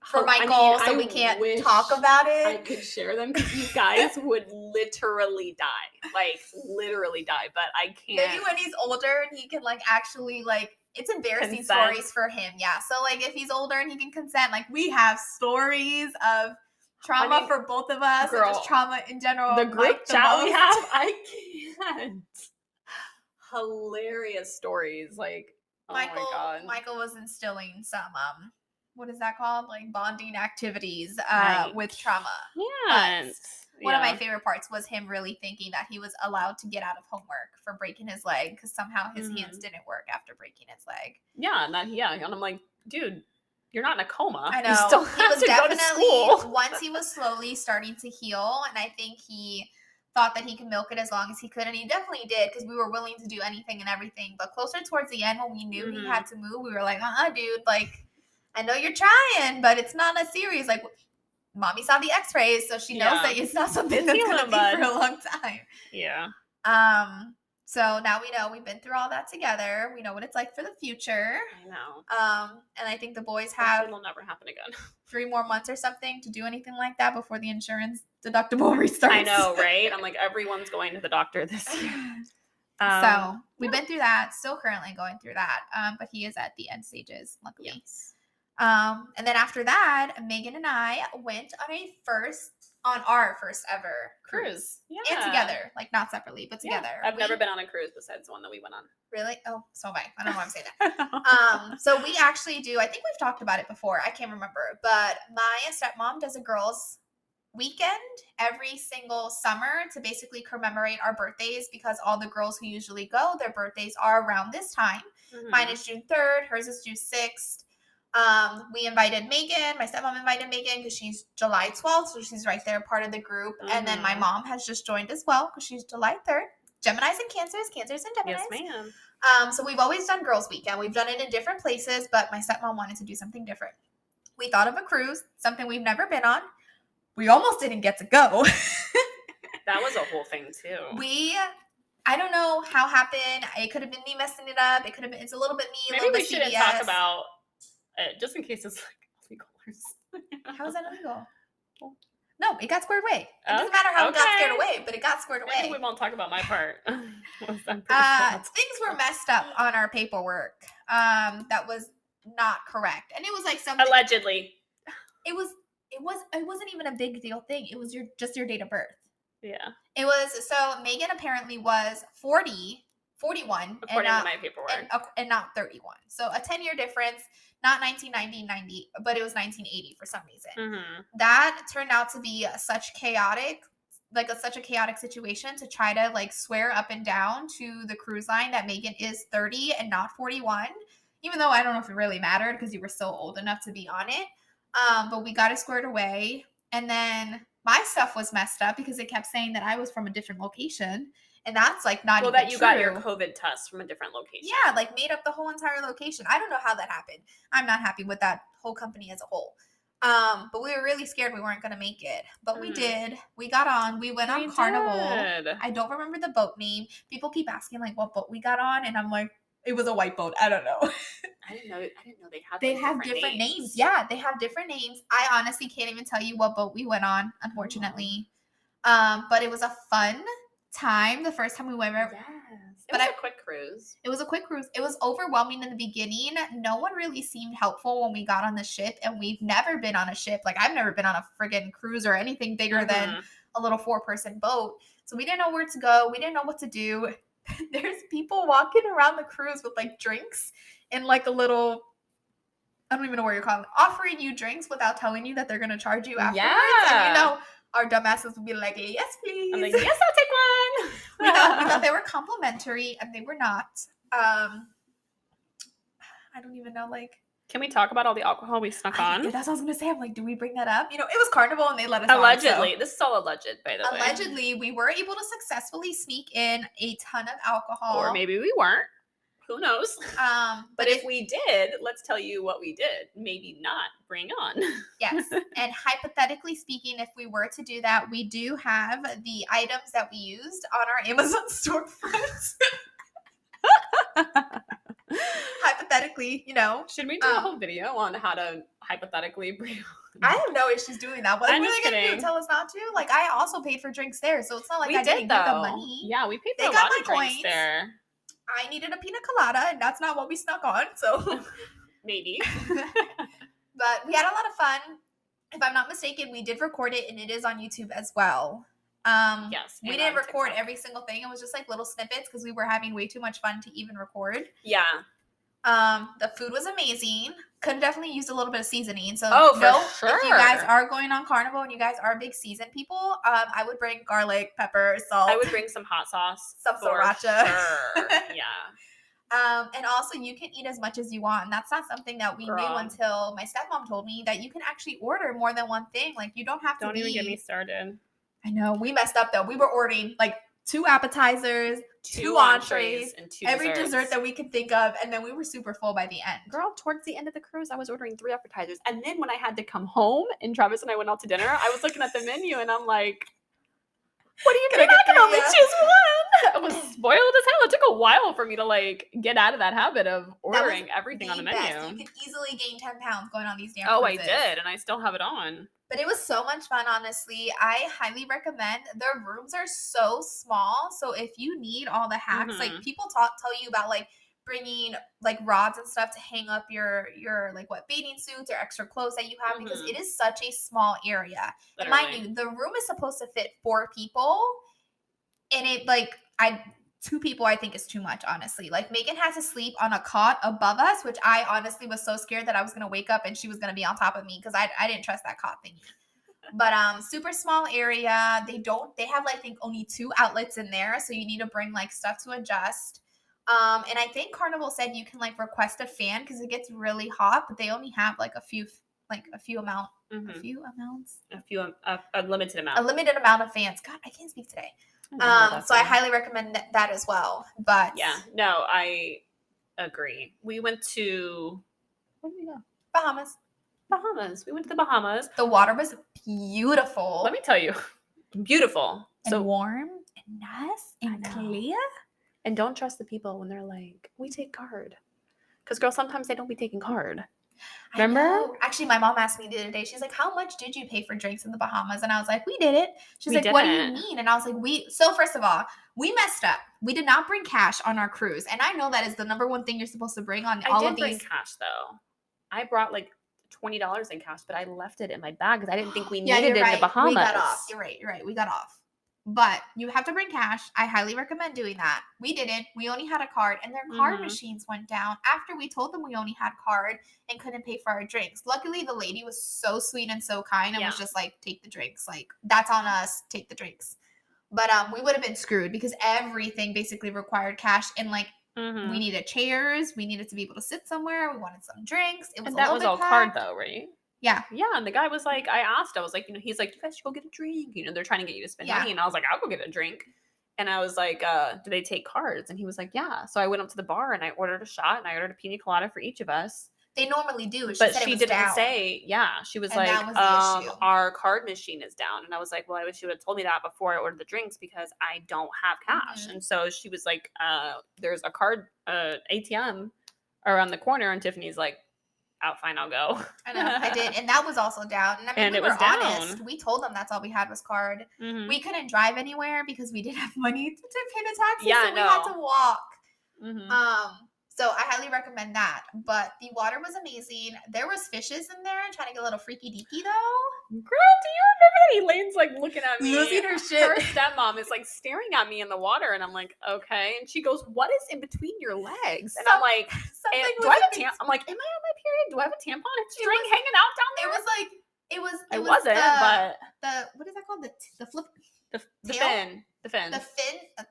for Michael, so we can't talk about it. I could share them because you guys would literally die. Like, literally die, but I can't. Maybe when he's older and he can, like, actually, like, it's embarrassing stories for him. Yeah. So, like, if he's older and he can consent, like, we have stories of trauma for both of us, girl, and just trauma in general. The group chat we have, I can't. Hilarious stories. Like, my God. Michael was instilling some, what is that called? Like, bonding activities with trauma. Yeah. One of my favorite parts was him really thinking that he was allowed to get out of homework for breaking his leg because somehow his hands didn't work after breaking his leg. Yeah, and I'm like, dude, you're not in a coma. I know. You still have to go to school. Once he was slowly starting to heal, and I think he thought that he could milk it as long as he could, and he definitely did because we were willing to do anything and everything. But closer towards the end, when we knew he had to move, we were like, dude, like, I know you're trying, but it's not as serious. Like, Mommy saw the x-rays, so she knows that it's not something that's going to be for a long time. Yeah. So now we know we've been through all that together. We know what it's like for the future. I know. And I think the boys have it'll never happen again. 3 more months or something to do anything like that before the insurance deductible restarts. I know, right? I'm like, everyone's going to the doctor this year. So we've been through that, still currently going through that. But he is at the end stages, luckily. Yes. And then after that, Megan and I went on our first ever cruise. Yeah. And together, like, not separately, but together. I've never been on a cruise besides the one that we went on. Really? Oh, so have I. I don't know why I'm saying that. So we actually do, I think we've talked about it before. I can't remember, but my stepmom does a girls' weekend every single summer to basically commemorate our birthdays because all the girls who usually go, their birthdays are around this time. Mine is June 3rd. Hers is June 6th. We invited Megan. My stepmom invited Megan because she's July 12th, so she's right there, part of the group. And then my mom has just joined as well because she's July 3rd. Geminis and Cancers and Geminis. Yes, ma'am. So we've always done girls' weekend. We've done it in different places, but my stepmom wanted to do something different. We thought of a cruise, something we've never been on. We almost didn't get to go. That was a whole thing too. I don't know how it happened. It could have been me messing it up. It could have been. It's a little bit me. Maybe we shouldn't talk about. Just in case it's like illegal. How is that illegal? No, it got squared away. It doesn't matter how it got squared away, but it got squared away. Maybe we won't talk about my part. Things were messed up on our paperwork. That was not correct, and it was like something. Allegedly. It wasn't even a big deal thing. It was just your date of birth. Yeah. It was, so Megan apparently was 41. According to my paperwork. And not 31. So a 10-year difference, not 1990, but it was 1980 for some reason. That turned out to be such a chaotic situation to try to, like, swear up and down to the cruise line that Megan is 30 and not 41. Even though I don't know if it really mattered because you were still old enough to be on it. But we got it squared away. And then my stuff was messed up because it kept saying that I was from a different location. And that's, like, not even true. Well, that you got your COVID test from a different location. Yeah, like, made up the whole entire location. I don't know how that happened. I'm not happy with that whole company as a whole. But we were really scared we weren't going to make it. But we did. We got on. We went on Carnival. I don't remember the boat name. People keep asking, like, what boat we got on. And I'm like, it was a white boat. I don't know. I didn't know they have different names. Yeah, they have different names. I honestly can't even tell you what boat we went on, unfortunately. But it was a fun time the first time we went. Yes. It was a quick cruise. It was a quick cruise. It was overwhelming in the beginning. No one really seemed helpful when we got on the ship, and we've never been on a ship. Like, I've never been on a friggin' cruise or anything bigger than a little 4-person boat. So we didn't know where to go. We didn't know what to do. There's people walking around the cruise with, like, drinks and, like, a little, I don't even know what you're calling it, offering you drinks without telling you that they're going to charge you afterwards. Yeah. And, our dumbasses would be like, yes, please. I'm like, yes, I'll take one. we thought they were complimentary, and they were not. I don't even know, like. Can we talk about all the alcohol we snuck on? That's what I was going to say. I'm like, do we bring that up? It was Carnival, and they let us Allegedly. on, so. This is all alleged, by the way. Allegedly, we were able to successfully sneak in a ton of alcohol. Or maybe we weren't. Who knows? But if we did, let's tell you what we did. Maybe not. Bring on. Yes. And hypothetically speaking, if we were to do that, we do have the items that we used on our Amazon storefront. Hypothetically, Should we do a whole video on how to hypothetically bring? I have no issues doing that. What are they going to do? Tell us not to? Like, I also paid for drinks there, so it's not like I didn't give them money. Yeah, we paid for a lot of drinks there. I needed a pina colada, and that's not what we snuck on, so. Maybe. But we had a lot of fun. If I'm not mistaken, we did record it, and it is on YouTube as well. Yes. We didn't record every single thing. It was just like little snippets because we were having way too much fun to even record. Yeah. The food was amazing. Could definitely use a little bit of seasoning. So sure. If you guys are going on Carnival and you guys are big seasoned people, I would bring garlic, pepper, salt. I would bring some hot sauce. Some sriracha. Sure. Yeah. And also you can eat as much as you want. And that's not something that we knew until my stepmom told me that you can actually order more than one thing. Like you don't have to even get me started. I know. We messed up though. We were ordering like 2 appetizers, 2 entrees, and 2 every desserts. dessert that we could think of, and then we were super full by the end. Girl, towards the end of the cruise, I was ordering 3 appetizers. And then when I had to come home and Travis and I went out to dinner, I was looking at the menu and I'm like, what are you going to get? I can only choose one. I was spoiled as hell. It took a while for me to like get out of that habit of ordering everything on the menu. You could easily gain 10 pounds going on these damn cruises. I did, and I still have it on. But it was so much fun, honestly. I highly recommend. Their rooms are so small, so if you need all the hacks, like people tell you about like bringing like rods and stuff to hang up your like bathing suits or extra clothes that you have because it is such a small area. And mind you, the room is supposed to fit 4 people, and it 2 people I think is too much, honestly. Like Megan had to sleep on a cot above us, which I honestly was so scared that I was going to wake up and she was going to be on top of me because I didn't trust that cot thingy. But super small area. They have I think only 2 outlets in there, so you need to bring like stuff to adjust. And I think Carnival said you can like request a fan because it gets really hot, but they only have like a limited amount of fans. God, I can't speak today. So I highly recommend that as well. But yeah, no, I agree. We went to where did we go? Bahamas. We went to the Bahamas. The water was beautiful. Let me tell you, beautiful. And warm and nice and clear. And don't trust the people when they're like, we take card. Because girl, sometimes they don't be taking card. Remember? Actually, my mom asked me the other day. She's like, how much did you pay for drinks in the Bahamas? And I was like, we did it. She's like, what do you mean? And I was like, so first of all, we messed up. We did not bring cash on our cruise. And I know that is the number one thing you're supposed to bring on all of these. I did bring cash, though. I brought like $20 in cash, but I left it in my bag because I didn't think we needed it in the Bahamas. We got off. You're right. We got off. But you have to bring cash. I highly recommend doing that. We didn't. We only had a card, and their card machines went down after we told them we only had card and couldn't pay for our drinks. Luckily, the lady was so sweet and so kind and was just like, take the drinks. Like, that's on us. Take the drinks. But we would have been screwed because everything basically required cash. And like, we needed chairs. We needed to be able to sit somewhere. We wanted some drinks. It was and that was all card though, right? Yeah. Yeah. And the guy was like, I was like, he's like, you guys should go get a drink. They're trying to get you to spend money. And I was like, I'll go get a drink. And I was like, do they take cards? And he was like, yeah. So I went up to the bar and I ordered a shot and I ordered a pina colada for each of us. They normally do. But she didn't say, she was like, our card machine is down. And I was like, well, I wish you would have told me that before I ordered the drinks because I don't have cash. And so she was like, there's a card ATM around the corner. And Tiffany's like, fine, I'll go. I know, I did. And that was also down. And I mean, we were honest. We told them that's all we had was card. We couldn't drive anywhere because we didn't have money to pay the taxi. So we had to walk. So I highly recommend that. But the water was amazing. There was fishes in there. I'm trying to get a little freaky deaky though. Girl, do you remember that Elaine's like looking at me? Losing her shit. Her stepmom is like staring at me in the water and I'm like, okay. And she goes, what is in between your legs? And I'm like, do I have a tampon? I'm like, am I on my period? Do I have a tampon? It's string hanging out down there? It was what is that called? The flip. The fin.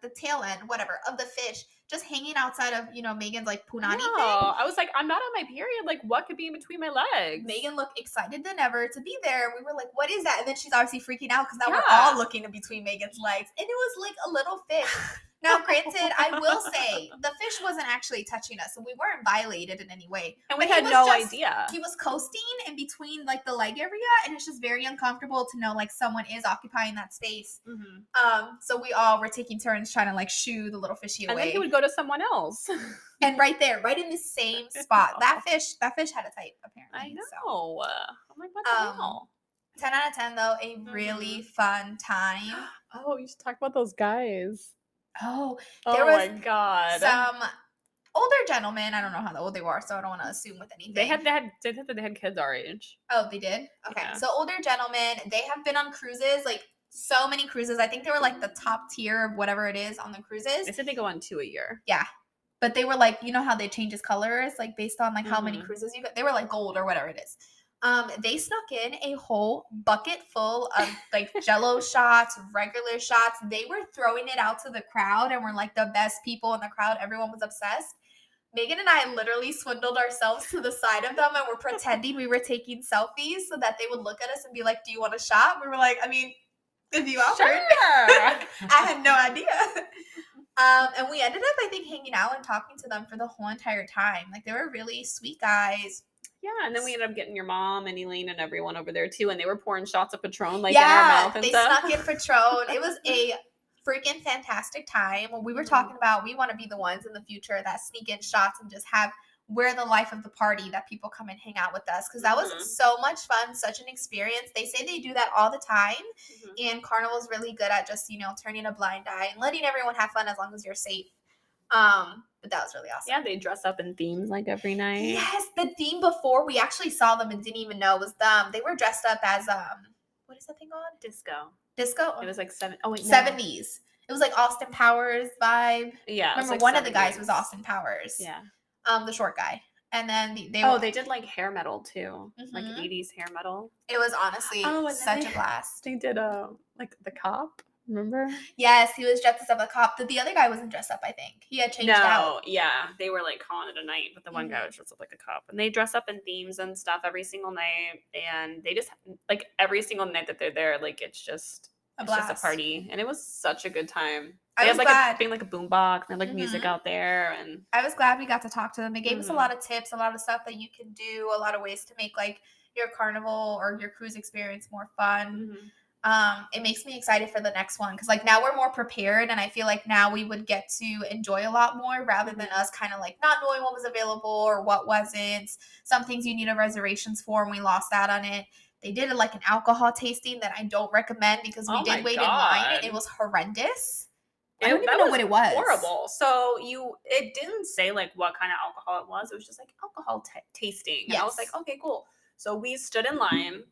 The tail end, whatever, of the fish just hanging outside of, Megan's like punani thing. I was like, I'm not on my period. Like, what could be in between my legs? Megan looked excited than ever to be there. We were like, what is that? And then she's obviously freaking out because now we're all looking in between Megan's legs. And it was like a little fish. Now, granted, I will say the fish wasn't actually touching us, so we weren't violated in any way. And we But he had was no just- idea. He was coasting in between like the leg area, and it's just very uncomfortable to know like someone is occupying that space. So we all were taking turns trying to like shoo the little fishy away. And then he would go to someone else. And right there, right in the same spot, that fish had a type apparently. I know. So. I'm like, what the hell? 10 out of 10 though, a really fun time. Oh, you should talk about those guys. Oh, Oh there my was god. some older gentlemen. I don't know how old they were, so I don't want to assume with anything. They had kids our age. Oh, they did? Okay. Yeah. So older gentlemen, they have been on cruises, like so many cruises. I think they were like the top tier of whatever it is on the cruises. They said they go on 2 a year. Yeah. But they were like, you know how they change his colors, like based on like how many cruises you got. They were like gold or whatever it is. They snuck in a whole bucket full of like Jello shots, regular shots. They were throwing it out to the crowd and were like the best people in the crowd. Everyone was obsessed. Megan and I literally swindled ourselves to the side of them and were pretending we were taking selfies so that they would look at us and be like, "Do you want a shot?" We were like, "I mean, if you offered." Sure. I had no idea. And we ended up, I think, hanging out and talking to them for the whole entire time. Like, they were really sweet guys. Yeah, and then we ended up getting your mom and Elaine and everyone over there too, and they were pouring shots of Patron like in our mouth and they stuff. snuck in Patron. It was a freaking fantastic time. When we were talking about we want to be the ones in the future that sneak in shots and just we're the life of the party, that people come and hang out with us, because that was so much fun, such an experience. They say they do that all the time, and Carnival's really good at just, turning a blind eye and letting everyone have fun as long as you're safe. But that was really awesome. Yeah, they dress up in themes like every night. Yes, the theme before we actually saw them and didn't even know it was them. They were dressed up as what is that thing called? Disco. It was like 70s. No. It was like Austin Powers vibe. Yeah. Remember, like one 70s. of the guys was Austin Powers. Yeah. The short guy. And then they did like hair metal too, like 80s hair metal. It was honestly such a blast. They did like the cop. Remember? Yes, he was dressed up like a cop. The other guy wasn't dressed up, I think. He had changed out. Yeah. They were like calling it a night, but the one guy was dressed up like a cop. And they dress up in themes and stuff every single night. And they just, like, every single night that they're there, like, it's just a party. And it was such a good time. They had like a boombox and like music out there. And I was glad we got to talk to them. They gave us a lot of tips, a lot of stuff that you can do, a lot of ways to make like your carnival or your cruise experience more fun. It makes me excited for the next one because like now we're more prepared, and I feel like now we would get to enjoy a lot more rather than us kind of like not knowing what was available or what wasn't. Some things you need a reservations for, and we lost out on it. They did like an alcohol tasting that I don't recommend because we did wait in line and it was horrendous. I don't even know what it was. Horrible. So it didn't say like what kind of alcohol it was. It was just like alcohol tasting. And I was like, okay, cool. So we stood in line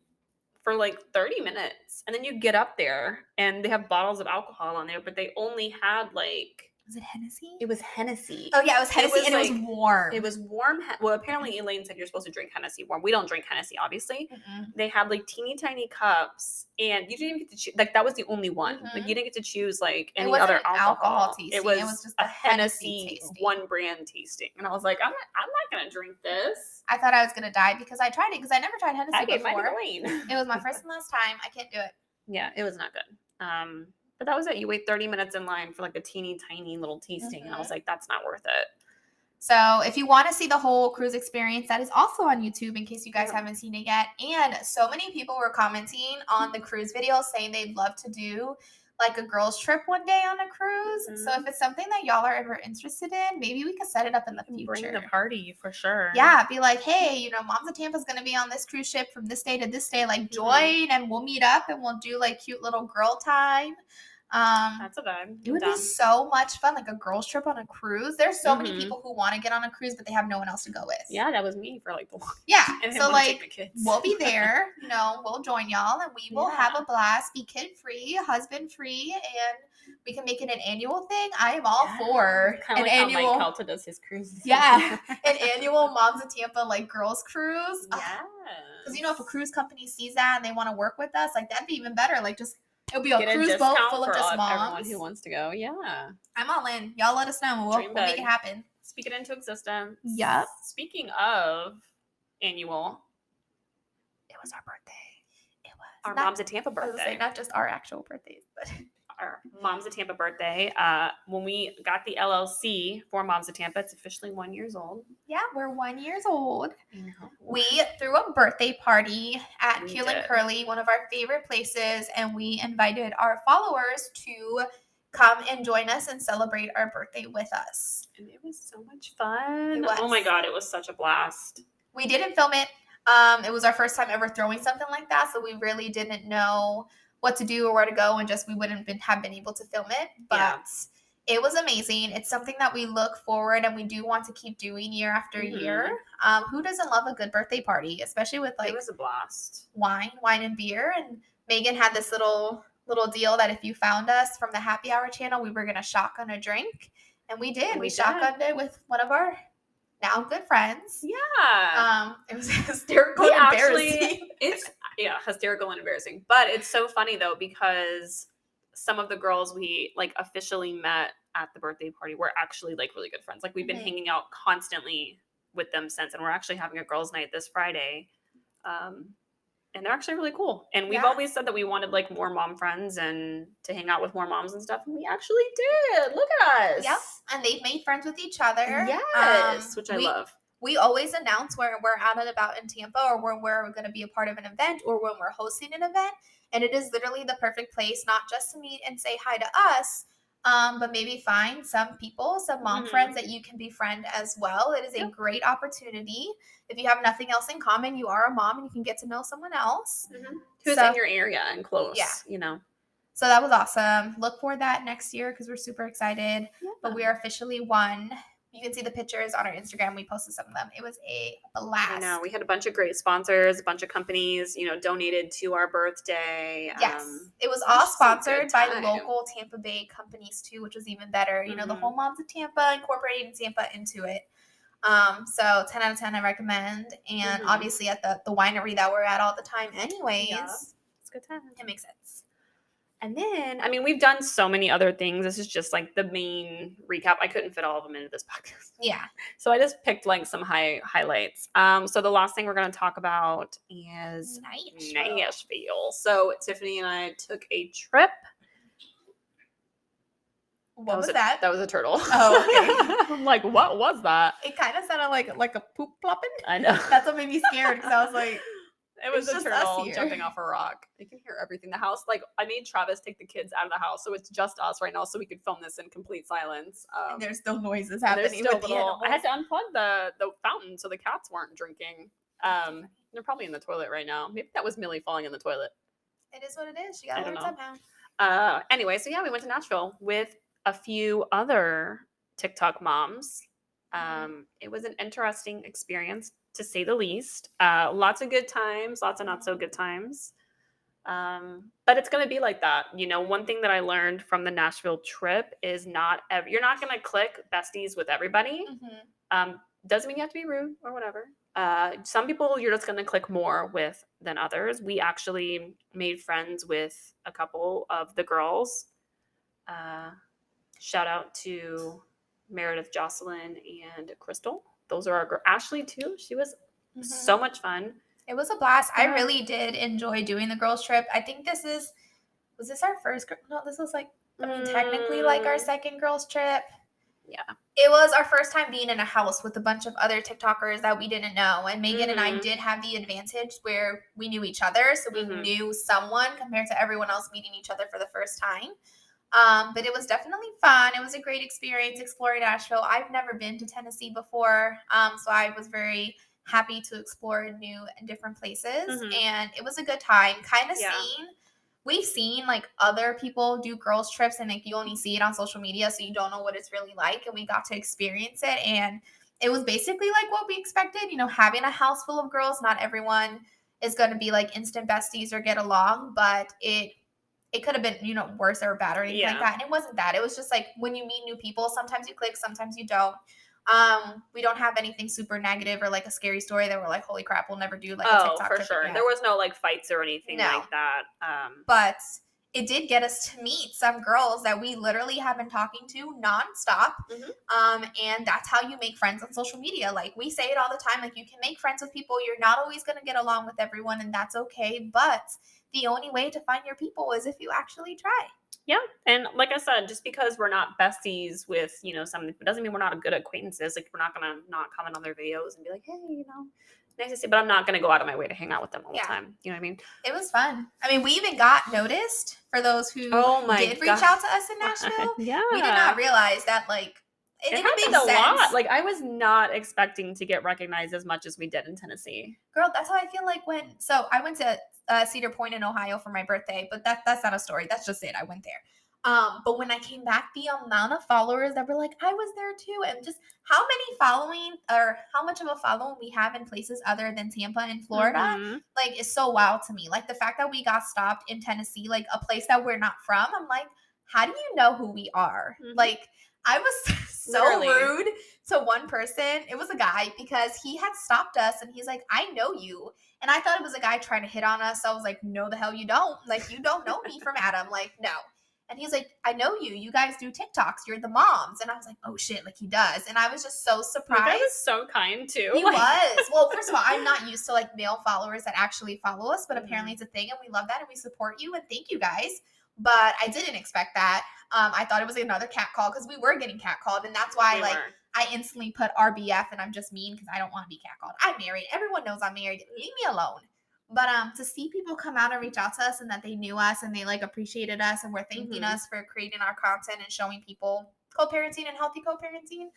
for like 30 minutes, and then you get up there and they have bottles of alcohol on there, but they only had like, was it Hennessy? It was Hennessy. Oh yeah, it was Hennessy, and it was warm. It was warm. Well, apparently Elaine said you're supposed to drink Hennessy warm. We don't drink Hennessy, obviously. They had like teeny tiny cups, and you didn't even get to choose. Like that was the only one. Like you didn't get to choose like any other alcohol tasting. It was just a Hennessy one brand tasting, and I was like, I'm not gonna drink this. I thought I was gonna die because I tried it because I never tried Hennessy I gave before. mine to Elaine. It was my first and last time. I can't do it. Yeah, it was not good. But that was it. You wait 30 minutes in line for like a teeny tiny little tasting. And I was like, that's not worth it. So if you want to see the whole cruise experience, that is also on YouTube in case you guys haven't seen it yet. And so many people were commenting on the cruise videos saying they'd love to do like a girls trip one day on a cruise. So if it's something that y'all are ever interested in, maybe we could set it up in the future. Bring the party for sure. Yeah, be like, hey, Moms of Tampa is going to be on this cruise ship from this day to this day. Like join and we'll meet up and we'll do like cute little girl time. That's a vibe. It would be so much fun, like a girls trip on a cruise. There's so many people who want to get on a cruise, but they have no one else to go with. Yeah, that was me for like the longest. Yeah, and so like we'll be there. We'll join y'all, and we will have a blast. Be kid free, husband free, and we can make it an annual thing. I am all for kind of an like annual. How Mike Calta does his cruises. Yeah, an annual Moms of Tampa like girls cruise. Yeah, because if a cruise company sees that and they want to work with us, like that'd be even better. Like just. It'll be a cruise boat full of just moms. Everyone who wants to go, yeah. I'm all in. Y'all let us know. We'll make it happen. Speak it into existence. Yep. Speaking of annual, it was our birthday. It was our Moms of Tampa birthday. I was gonna say, not just our actual birthdays, but our Moms of Tampa birthday. When we got the LLC for Moms of Tampa, it's officially 1 year old. Yeah, we're 1 year old. You know. We threw a birthday party at We Keel and did. Curly, one of our favorite places, and we invited our followers to come and join us and celebrate our birthday with us. And it was so much fun. It was. Oh my God, it was such a blast. We didn't film it. It was our first time ever throwing something like that, so we really didn't know what to do or where to go, and just we wouldn't have been able to film it. But it was amazing. It's something that we look forward and we do want to keep doing year after year. Who doesn't love a good birthday party, especially with it was a blast. wine and beer? And Megan had this little deal that if you found us from the Happy Hour channel, we were gonna shotgun a drink, and we did. We shotgunned it with one of our now good friends. Yeah. It was hysterical and embarrassing. It's hysterical and embarrassing. But it's so funny though, because some of the girls we like officially met at the birthday party were actually like really good friends. Like we've been hanging out constantly with them since, and we're actually having a girls' night this Friday. And they're actually really cool. And we've always said that we wanted like more mom friends and to hang out with more moms and stuff. And we actually did. Look at us. Yep. And they've made friends with each other. Yes. Which I love. We always announce where we're out and about in Tampa, or when we're going to be a part of an event, or when we're hosting an event. And it is literally the perfect place, not just to meet and say hi to us, but maybe find some people, some mom friends that you can befriend as well. It is a great opportunity. If you have nothing else in common, you are a mom and you can get to know someone else who's in your area and close. Yeah. You know. So that was awesome. Look for that next year because we're super excited. Yeah. But we are officially 1. You can see the pictures on our Instagram. We posted some of them. It was a blast. I know. We had a bunch of great sponsors, a bunch of companies, donated to our birthday. Yes. It was all sponsored by local Tampa Bay companies too, which was even better. You know, the whole Moms of Tampa, incorporating Tampa into it. So 10 out of 10 I recommend. And obviously at the winery that we're at all the time anyways. Yeah. It's a good time. It makes sense. And then, I mean, we've done so many other things. This is just like the main recap. I couldn't fit all of them into this podcast. Yeah. So I just picked like some highlights. So the last thing we're going to talk about is Nashville. So Tiffany and I took a trip. What was that? That was a turtle. Oh, okay. I'm like, what was that? It kind of sounded like a poop plopping. I know. That's what made me scared because I was like, it was a turtle jumping off a rock. You can hear everything. The house, like, I made Travis take the kids out of the house, so it's just us right now, so we could film this in complete silence. And there's still noises happening with the animals. I had to unplug the fountain so the cats weren't drinking. They're probably in the toilet right now. Maybe that was Millie falling in the toilet. It is what it is. She got to learn somehow. Anyway, so yeah, we went to Nashville with a few other TikTok moms. It was an interesting experience, to say the least. Lots of good times, lots of not so good times. But it's going to be like that. One thing that I learned from the Nashville trip is you're not going to click besties with everybody. Doesn't mean you have to be rude or whatever. Some people you're just going to click more with than others. We actually made friends with a couple of the girls. Shout out to Meredith, Jocelyn, and Crystal. Those are our girls. Ashley too. She was so much fun. It was a blast. I really did enjoy doing the girls trip. I think was this our first? No, this was technically like our second girls trip. Yeah. It was our first time being in a house with a bunch of other TikTokers that we didn't know. And Megan and I did have the advantage where we knew each other. So we knew someone compared to everyone else meeting each other for the first time. But it was definitely fun. It was a great experience exploring Nashville. I've never been to Tennessee before. So I was very happy to explore new and different places. And it was a good time. We've seen like other people do girls trips and like you only see it on social media, so you don't know what it's really like. And we got to experience it, and it was basically like what we expected. Having a house full of girls, not everyone is going to be like instant besties or get along, but it could have been worse or bad or anything like that. And it wasn't that. It was just like when you meet new people, sometimes you click, sometimes you don't. We don't have anything super negative or like a scary story that we're like, holy crap, we'll never do like a TikTok for sure. There was no like fights or anything like that. But it did get us to meet some girls that we literally have been talking to nonstop. And that's how you make friends on social media. Like we say it all the time, like you can make friends with people. You're not always going to get along with everyone, and that's okay. But the only way to find your people is if you actually try. Yeah. And like I said, just because we're not besties with, someone, it doesn't mean we're not good acquaintances. Like, we're not going to not comment on their videos and be like, hey, nice to see, but I'm not going to go out of my way to hang out with them all the time. You know what I mean? It was fun. I mean, we even got noticed for those who did reach out to us in Nashville. Yeah. We did not realize that, like, it didn't make sense. A lot. Like, I was not expecting to get recognized as much as we did in Tennessee. Girl, that's how I feel like so I went to Cedar Point in Ohio for my birthday, but that's not a story. That's just it. I went there. But when I came back, the amount of followers that were like, I was there too. And just how many following or how much of a following we have in places other than Tampa and Florida, like, is so wild to me. Like, the fact that we got stopped in Tennessee, like a place that we're not from, I'm like, how do you know who we are? Like, I was so rude to one person. It was a guy, because he had stopped us and he's like, I know you. And I thought it was a guy trying to hit on us. So I was like, no, the hell you don't. Like, you don't know me from Adam. Like, no. And he's like, I know you. You guys do TikToks. You're the moms. And I was like, oh shit, like, he does. And I was just so surprised. That was so kind too. He was. Well, first of all, I'm not used to like male followers that actually follow us, but apparently it's a thing, and we love that, and we support you, and thank you guys. But I didn't expect that. I thought it was another cat call, because we were getting cat called, and that's why I instantly put RBF, and I'm just mean because I don't want to be cat called. I'm married. Everyone knows I'm married. Leave me alone. But to see people come out and reach out to us, and that they knew us and they like appreciated us and were thanking us for creating our content and showing people co-parenting and healthy co-parenting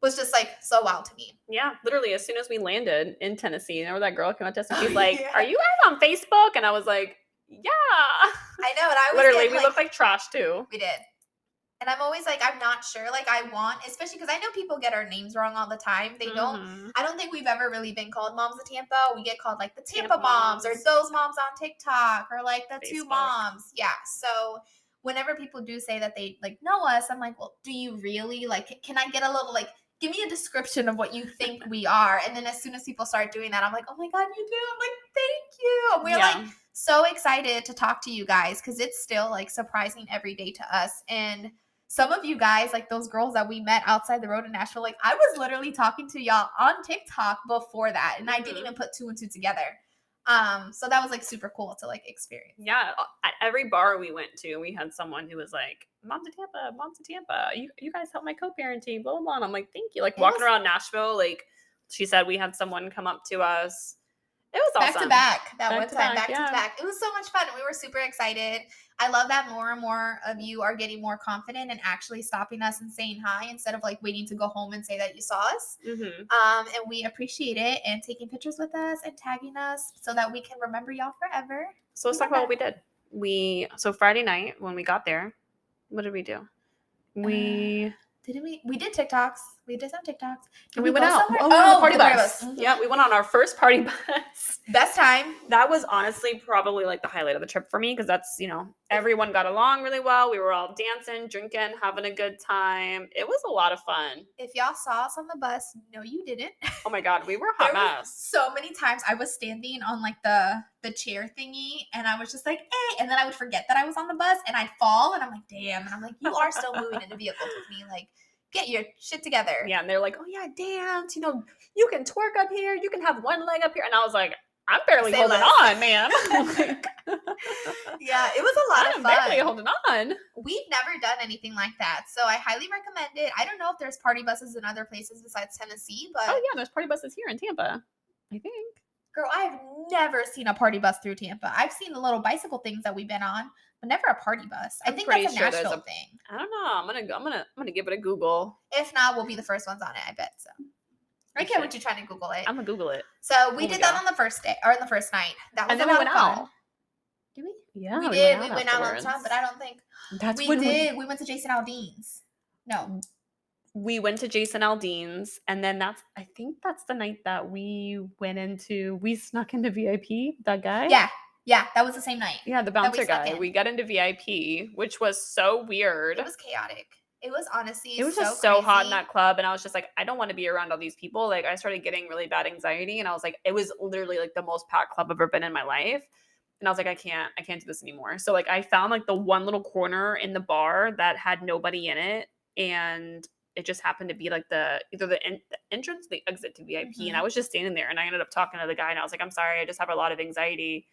was just like so wild to me. Yeah, literally as soon as we landed in Tennessee, remember that girl came up to us and she's like, are you guys on Facebook? And I was like, yeah. I know. And I was literally, we look like trash too. We did. And I'm always like, I'm not sure. Like, I want, especially because I know people get our names wrong all the time. They don't. I don't think we've ever really been called Moms of Tampa. We get called like the Tampa moms, or those moms on TikTok, or like the Facebook. Two moms. Yeah. So whenever people do say that they like know us, I'm like, well, do you really? Like, can I get a little, like, give me a description of what you think we are? And then as soon as people start doing that, I'm like, oh my God, you do. I'm like, thank you. And we're like so excited to talk to you guys, because it's still like surprising every day to us. And some of you guys, like those girls that we met outside the road in Nashville, like, I was literally talking to y'all on TikTok before that, and I didn't even put two and two together. So that was like super cool to like experience. Yeah, at every bar we went to, we had someone who was like, Moms of Tampa, you guys help my co-parenting, blah, blah, blah. And I'm like, thank you. Like, walking around Nashville, like, she said we had someone come up to us. It was awesome. Back to back. It was so much fun. We were super excited. I love that more and more of you are getting more confident and actually stopping us and saying hi, instead of like waiting to go home and say that you saw us. And we appreciate it, and taking pictures with us and tagging us so that we can remember y'all forever. So let's talk about what we did. So Friday night when we got there, what did we do? We did TikToks. We did some TikToks. And we went out. Somewhere? Oh, party bus. Yeah, we went on our first party bus. Best time. That was honestly probably like the highlight of the trip for me, because that's, everyone got along really well. We were all dancing, drinking, having a good time. It was a lot of fun. If y'all saw us on the bus, no, you didn't. Oh my God, we were a hot mess. So many times I was standing on like the chair thingy, and I was just like, hey, and then I would forget that I was on the bus, and I'd fall, and I'm like, damn. And I'm like, you are still moving in the vehicle with me, like, get your shit together. Yeah, and they're like, oh yeah, dance, you can twerk up here, you can have one leg up here. And I was like, I'm barely holding on, man. Yeah, it was a lot of fun. I'm barely holding on. We've never done anything like that, so I highly recommend it. I don't know if there's party buses in other places besides Tennessee, but oh yeah, there's party buses here in Tampa, I think. Girl, I've never seen a party bus through Tampa. I've seen the little bicycle things that we've been on, but never a party bus. I think that's a Nashville thing. I don't know. I'm gonna give it a Google. If not, we'll be the first ones on it, I bet. So I can't wait you trying to Google it. I'm gonna Google it. So we did that on the first day, or on the first night. That was and then we went out. Did we? Yeah, we did. We went out on time, but I don't think we did. We went to Jason Aldean's. No. We went to Jason Aldean's, and then I think that's the night that we snuck into VIP, that guy. Yeah, that was the same night. Yeah, the bouncer guy. We got into VIP, which was so weird. It was chaotic. It was honestly It was just so hot in that club, and I was just like, I don't want to be around all these people. Like, I started getting really bad anxiety, and I was like, it was literally like the most packed club I've ever been in my life. And I was like, I can't do this anymore. So like, I found like the one little corner in the bar that had nobody in it, and it just happened to be like either the entrance, the exit to VIP. And I was just standing there, and I ended up talking to the guy, and I was like, I'm sorry, I just have a lot of anxiety.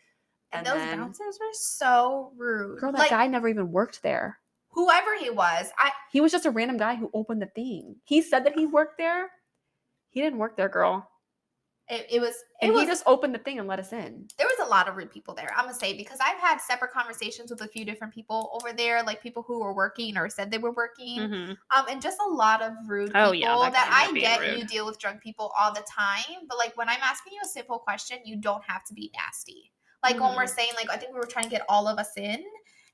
And those bouncers were so rude. Girl, that guy never even worked there. Whoever he was, he was just a random guy who opened the thing. He said that he worked there. He didn't work there, girl. He just opened the thing and let us in. There was a lot of rude people there, I'm gonna say, because I've had separate conversations with a few different people over there, like people who were working or said they were working, and just a lot of rude people that I get. Rude. You deal with drunk people all the time, but like when I'm asking you a simple question, you don't have to be nasty. Like when we're saying, like, I think we were trying to get all of us in.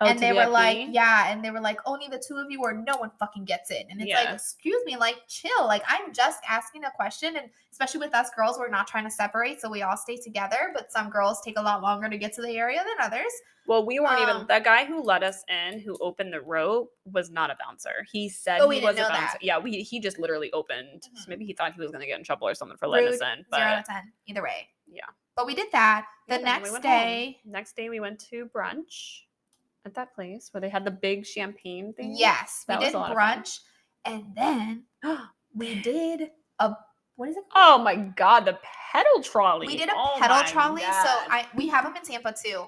And they were like, and they were like, only the two of you or no one fucking gets in. And it's like, excuse me, like, chill. Like, I'm just asking a question. And especially with us girls, we're not trying to separate. So we all stay together. But some girls take a lot longer to get to the area than others. Well, we weren't even, the guy who let us in, who opened the rope, was not a bouncer. He said he was a bouncer. That. Yeah, he just literally opened. So maybe he thought he was going to get in trouble or something for letting us in. But 0 out of 10, either way. Yeah. But we did that. The next day we went to brunch at that place where they had the big champagne thing. Yes, we did brunch, and then we did what is it called? Oh my god, the pedal trolley. We did a pedal trolley. God. So we have them in Tampa too.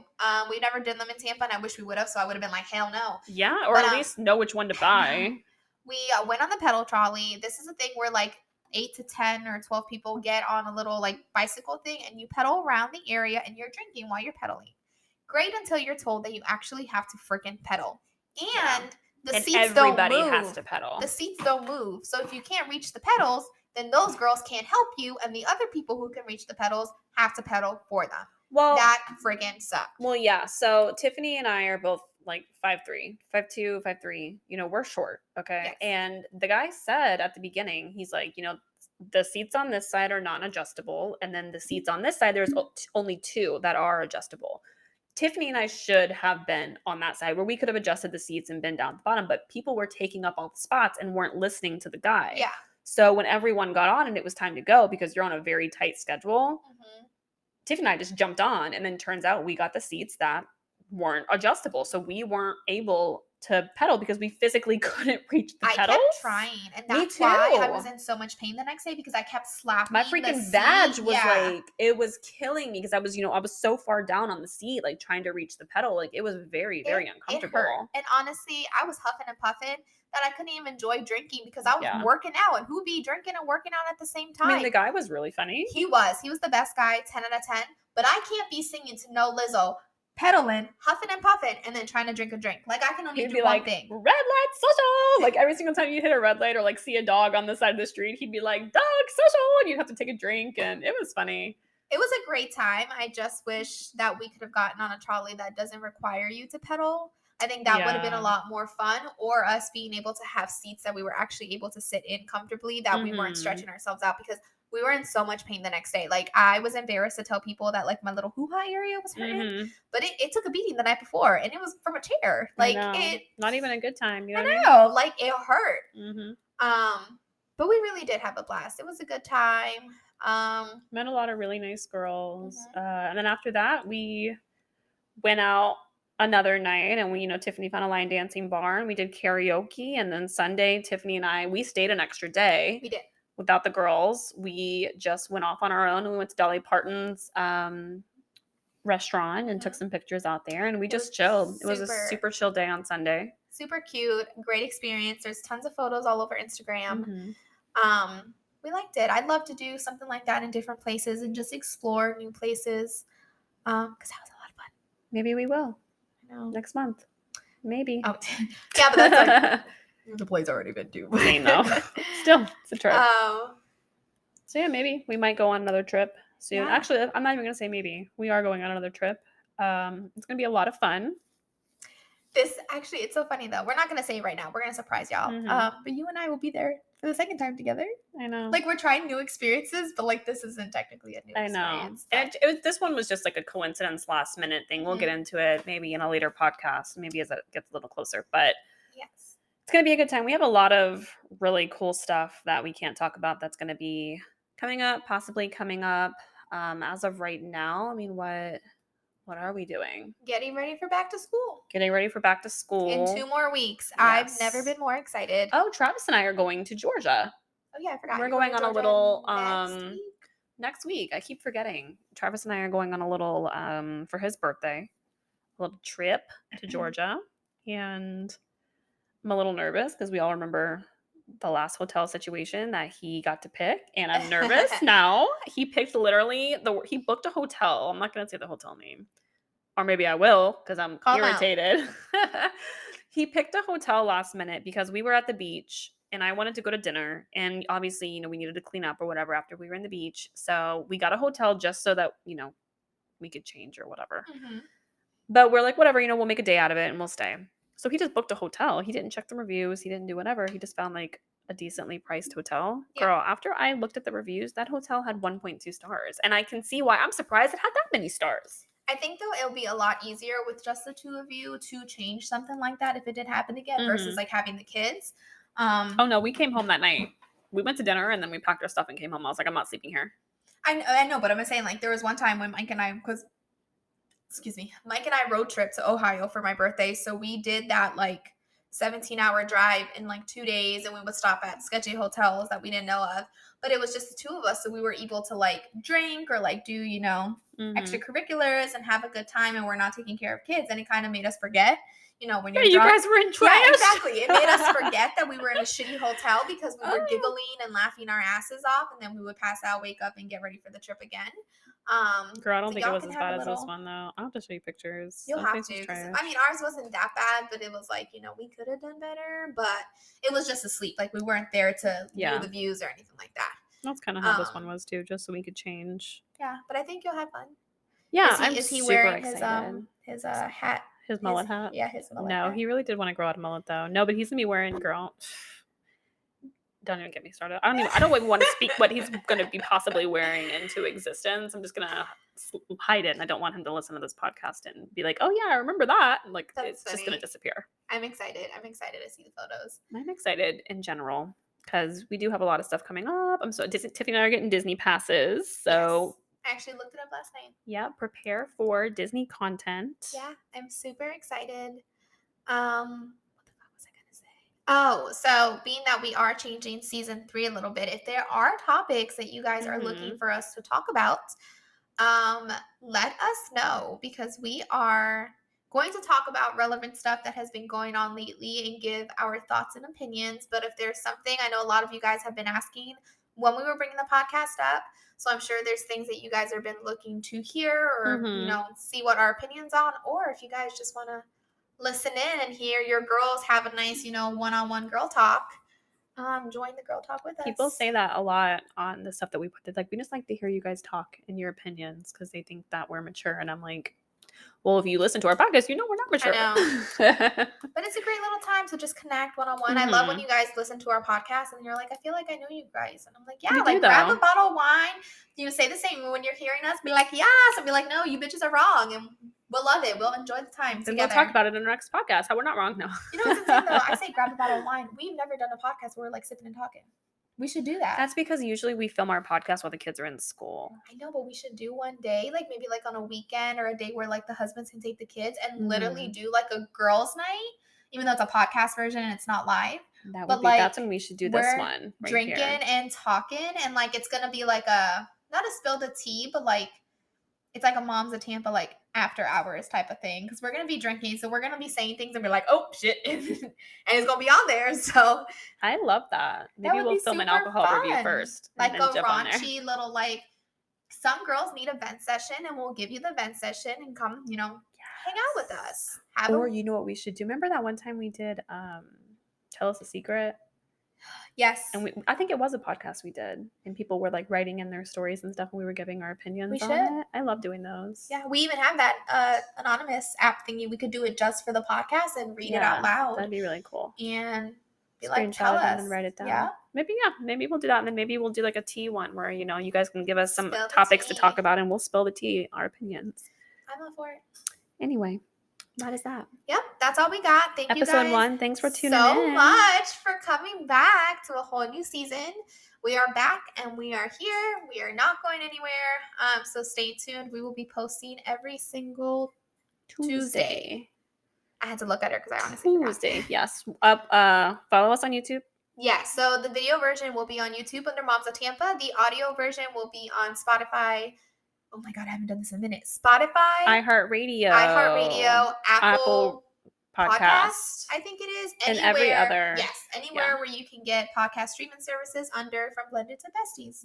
We never did them in Tampa, and I wish we would have. So I would have been like, hell no. Yeah, or at least know which one to buy. We went on the pedal trolley. This is a thing where like 8 to 10 or 12 people get on a little like bicycle thing, and you pedal around the area, and you're drinking while you're pedaling. Great until you're told that you actually have to freaking pedal. And the seats don't move. Everybody has to pedal. The seats don't move. So if you can't reach the pedals, then those girls can't help you. And the other people who can reach the pedals have to pedal for them. Well, that freaking sucks. Well, yeah. So Tiffany and I are both like 5'3", 5'2", 5'3". You know, we're short. Okay. Yes. And the guy said at the beginning, he's like, you know, the seats on this side are non-adjustable. And then the seats on this side, there's only 2 that are adjustable. Tiffany and I should have been on that side where we could have adjusted the seats and been down at the bottom, but people were taking up all the spots and weren't listening to the guy. Yeah. So when everyone got on and it was time to go, because you're on a very tight schedule, Tiffany and I just jumped on, and then turns out we got the seats that weren't adjustable. So we weren't able to pedal because we physically couldn't reach the pedals. I kept trying, and that's why I was in so much pain the next day, because I kept slapping my freaking vag was like, it was killing me because I was, I was so far down on the seat, like trying to reach the pedal. Like it was very, very uncomfortable. It hurt. And honestly, I was huffing and puffing that I couldn't even enjoy drinking because I was working out, and who be drinking and working out at the same time? I mean, the guy was really funny. He was the best guy, 10 out of 10, but I can't be singing to no Lizzo, pedaling, huffing and puffing, and then trying to drink a drink. Like, I can only do one thing. Red light social! Like, every single time you hit a red light or, like, see a dog on the side of the street, he'd be like, dog social! And you'd have to take a drink, and it was funny. It was a great time. I just wish that we could have gotten on a trolley that doesn't require you to pedal. I think that would have been a lot more fun, or us being able to have seats that we were actually able to sit in comfortably, that we weren't stretching ourselves out, because we were in so much pain the next day. Like, I was embarrassed to tell people that, like, my little hoo-ha area was hurting, but it took a beating the night before, and it was from a chair. Like, not even a good time. You know I know. Like, it hurt. But we really did have a blast. It was a good time. Met a lot of really nice girls. And then after that, we went out another night, and we, Tiffany found a line dancing bar, and we did karaoke. And then Sunday, Tiffany and I, we stayed an extra day. We did. Without the girls. We just went off on our own. We went to Dolly Parton's restaurant and took some pictures out there, and we just chilled. It was a super chill day on Sunday. Super cute. Great experience. There's tons of photos all over Instagram. We liked it. I'd love to do something like that in different places and just explore new places, because that was a lot of fun. Maybe we will. I know. Next month. Maybe. Oh. Yeah, but that's like... The play's already been due. I know. Still, it's a trip. So yeah, maybe we might go on another trip soon. Yeah. Actually, I'm not even going to say maybe. We are going on another trip. It's going to be a lot of fun. It's so funny though. We're not going to say it right now. We're going to surprise y'all. But you and I will be there for the second time together. I know. Like, we're trying new experiences, but like, this isn't technically a new experience. I know. And this one was just like a coincidence, last minute thing. We'll get into it maybe in a later podcast, maybe as it gets a little closer. But yes. It's going to be a good time. We have a lot of really cool stuff that we can't talk about that's going to be possibly coming up. As of right now, I mean, what are we doing? Getting ready for back to school. In 2 more weeks. Yes. I've never been more excited. Oh, Travis and I are going to Georgia. Oh, yeah, I forgot. We're going on a little, next week. I keep forgetting. Travis and I are going on a little, for his birthday, a little trip to Georgia. And I'm a little nervous because we all remember the last hotel situation that he got to pick. And I'm nervous now. He picked literally, he booked a hotel. I'm not going to say the hotel name. Or maybe I will because I'm irritated. He picked a hotel last minute because we were at the beach and I wanted to go to dinner. And obviously, you know, we needed to clean up or whatever after we were in the beach. So we got a hotel just so that, you know, we could change or whatever. Mm-hmm. But we're like, whatever, you know, we'll make a day out of it and we'll stay. So he just booked a hotel. He didn't check the reviews. He didn't do whatever. He just found like a decently priced hotel. Yeah. Girl, after I looked at the reviews, that hotel had 1.2 stars. And I can see why I'm surprised it had that many stars. I think, though, it'll be a lot easier with just the two of you to change something like that if it did happen again versus, like, having the kids. Oh, no, we came home that night. We went to dinner, and then we packed our stuff and came home. I was like, I'm not sleeping here. I know, but I'm saying, like, there was one time when Mike and I road trip to Ohio for my birthday, so we did that, like, 17-hour drive in, like, 2 days, and we would stop at sketchy hotels that we didn't know of. But it was just the two of us, so we were able to, like, drink or, like, do, you know, extracurriculars and have a good time, and we're not taking care of kids. And it kind of made us forget, you know, when you're you guys were in trash. Yeah, exactly. It made us forget that we were in a shitty hotel because we were giggling and laughing our asses off, and then we would pass out, wake up, and get ready for the trip again. Girl, I don't think it was as bad as this one, though. I'll have to show you pictures. You'll have to. I mean, ours wasn't that bad, but it was like, you know, we could have done better, but it was just asleep. Like, we weren't there to view the views or anything like that. That's kind of how this one was, too, just so we could change. Yeah, but I think you'll have fun. Yeah, is he wearing his hat? His mullet hat? Yeah, his mullet hat. No, he really did want to grow out a mullet, though. No, but he's going to be wearing, girl... Don't even get me started. I don't even want to speak what he's going to be possibly wearing into existence. I'm just going to hide it, and I don't want him to listen to this podcast and be like, oh, yeah, I remember that. Like, it's just going to disappear. I'm excited. I'm excited to see the photos. I'm excited in general because we do have a lot of stuff coming up. Tiffany and I are getting Disney passes, so... Yes. I actually looked it up last night. Yeah, prepare for Disney content. Yeah, I'm super excited. Oh, so being that we are changing season 3 a little bit, if there are topics that you guys are looking for us to talk about, let us know because we are going to talk about relevant stuff that has been going on lately and give our thoughts and opinions. But if there's something, I know a lot of you guys have been asking when we were bringing the podcast up. So I'm sure there's things that you guys have been looking to hear or, you know, see what our opinions on, or if you guys just want to listen in and hear your girls have a nice, you know, one-on-one girl talk, join the girl talk with us. People say that a lot on the stuff that we put. Like, we just like to hear you guys talk and your opinions because they think that we're mature. And I'm like, well, if you listen to our podcast, you know we're not mature. I know. But it's a great little time to just connect one-on-one. I love when you guys listen to our podcast and you're like, I feel like I know you guys. And I'm like, yeah, like grab a bottle of wine. You say the same when you're hearing us. Be like, yes. And be like, no, you bitches are wrong. And we'll love it. We'll enjoy the time together. And we'll talk about it in our next podcast. How we're not wrong now. You know what's insane though? I say grab a bottle of wine. We've never done a podcast where we're like sipping and talking. We should do that. That's because usually we film our podcast while the kids are in school. I know, but we should do one day, like maybe like on a weekend or a day where like the husbands can take the kids and literally do like a girls' night, even though it's a podcast version and it's not live. That's when we should do this one. Right, drinking here. And talking, and like it's gonna be like not a spill the tea, but like it's like a Moms of Tampa like after hours type of thing because we're gonna be drinking, so we're gonna be saying things and be like, oh shit, and it's gonna be on there. So I love that. Maybe we'll film an alcohol review first, like a raunchy little like. Some girls need a vent session, and we'll give you the vent session and come, you know, hang out with us. You know what we should do? Remember that one time we did Tell Us a Secret? Yes. And I think it was a podcast we did, and people were like writing in their stories and stuff, and we were giving our opinions on it. I love doing those. Yeah, we even have that anonymous app thingy. We could do it just for the podcast and read it out loud. That'd be really cool. And be like, tell us. And write it down. Yeah. Maybe we'll do that, and then maybe we'll do like a tea one where, you know, you guys can give us some topics to talk about, and we'll spill the tea, our opinions. I'm all for it. Anyway. That is that. Yep, that's all we got. Thank you guys Episode 1. Thanks for tuning in. So much for coming back to a whole new season. We are back and we are here. We are not going anywhere. So stay tuned. We will be posting every single Tuesday. I had to look at her because I honestly forgot. Yes. Follow us on YouTube. Yeah, so the video version will be on YouTube under Moms of Tampa. The audio version will be on Spotify. Oh my God, I haven't done this in a minute. Spotify, iHeartRadio, Apple Podcast, I think it is. and every other. Yes, anywhere where you can get podcast streaming services under From Blended to Besties.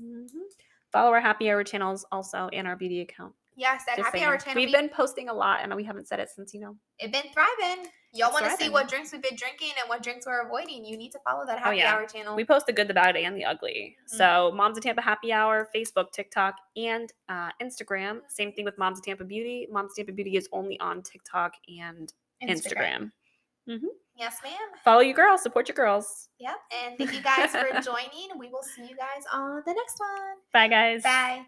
Follow our happy hour channels also and our beauty account. Yes, that Just happy saying. hour channel. We've been posting a lot, and we haven't said it since, It's been thriving. Y'all want to see thriving. what drinks we've been drinking and what drinks we're avoiding. You need to follow that happy hour channel. We post the good, the bad, and the ugly. So Moms of Tampa Happy Hour, Facebook, TikTok, and Instagram. Same thing with Moms of Tampa Beauty. Moms of Tampa Beauty is only on TikTok and Instagram. Yes, ma'am. Follow your girls. Support your girls. Yep. And thank you guys for joining. We will see you guys on the next one. Bye, guys. Bye.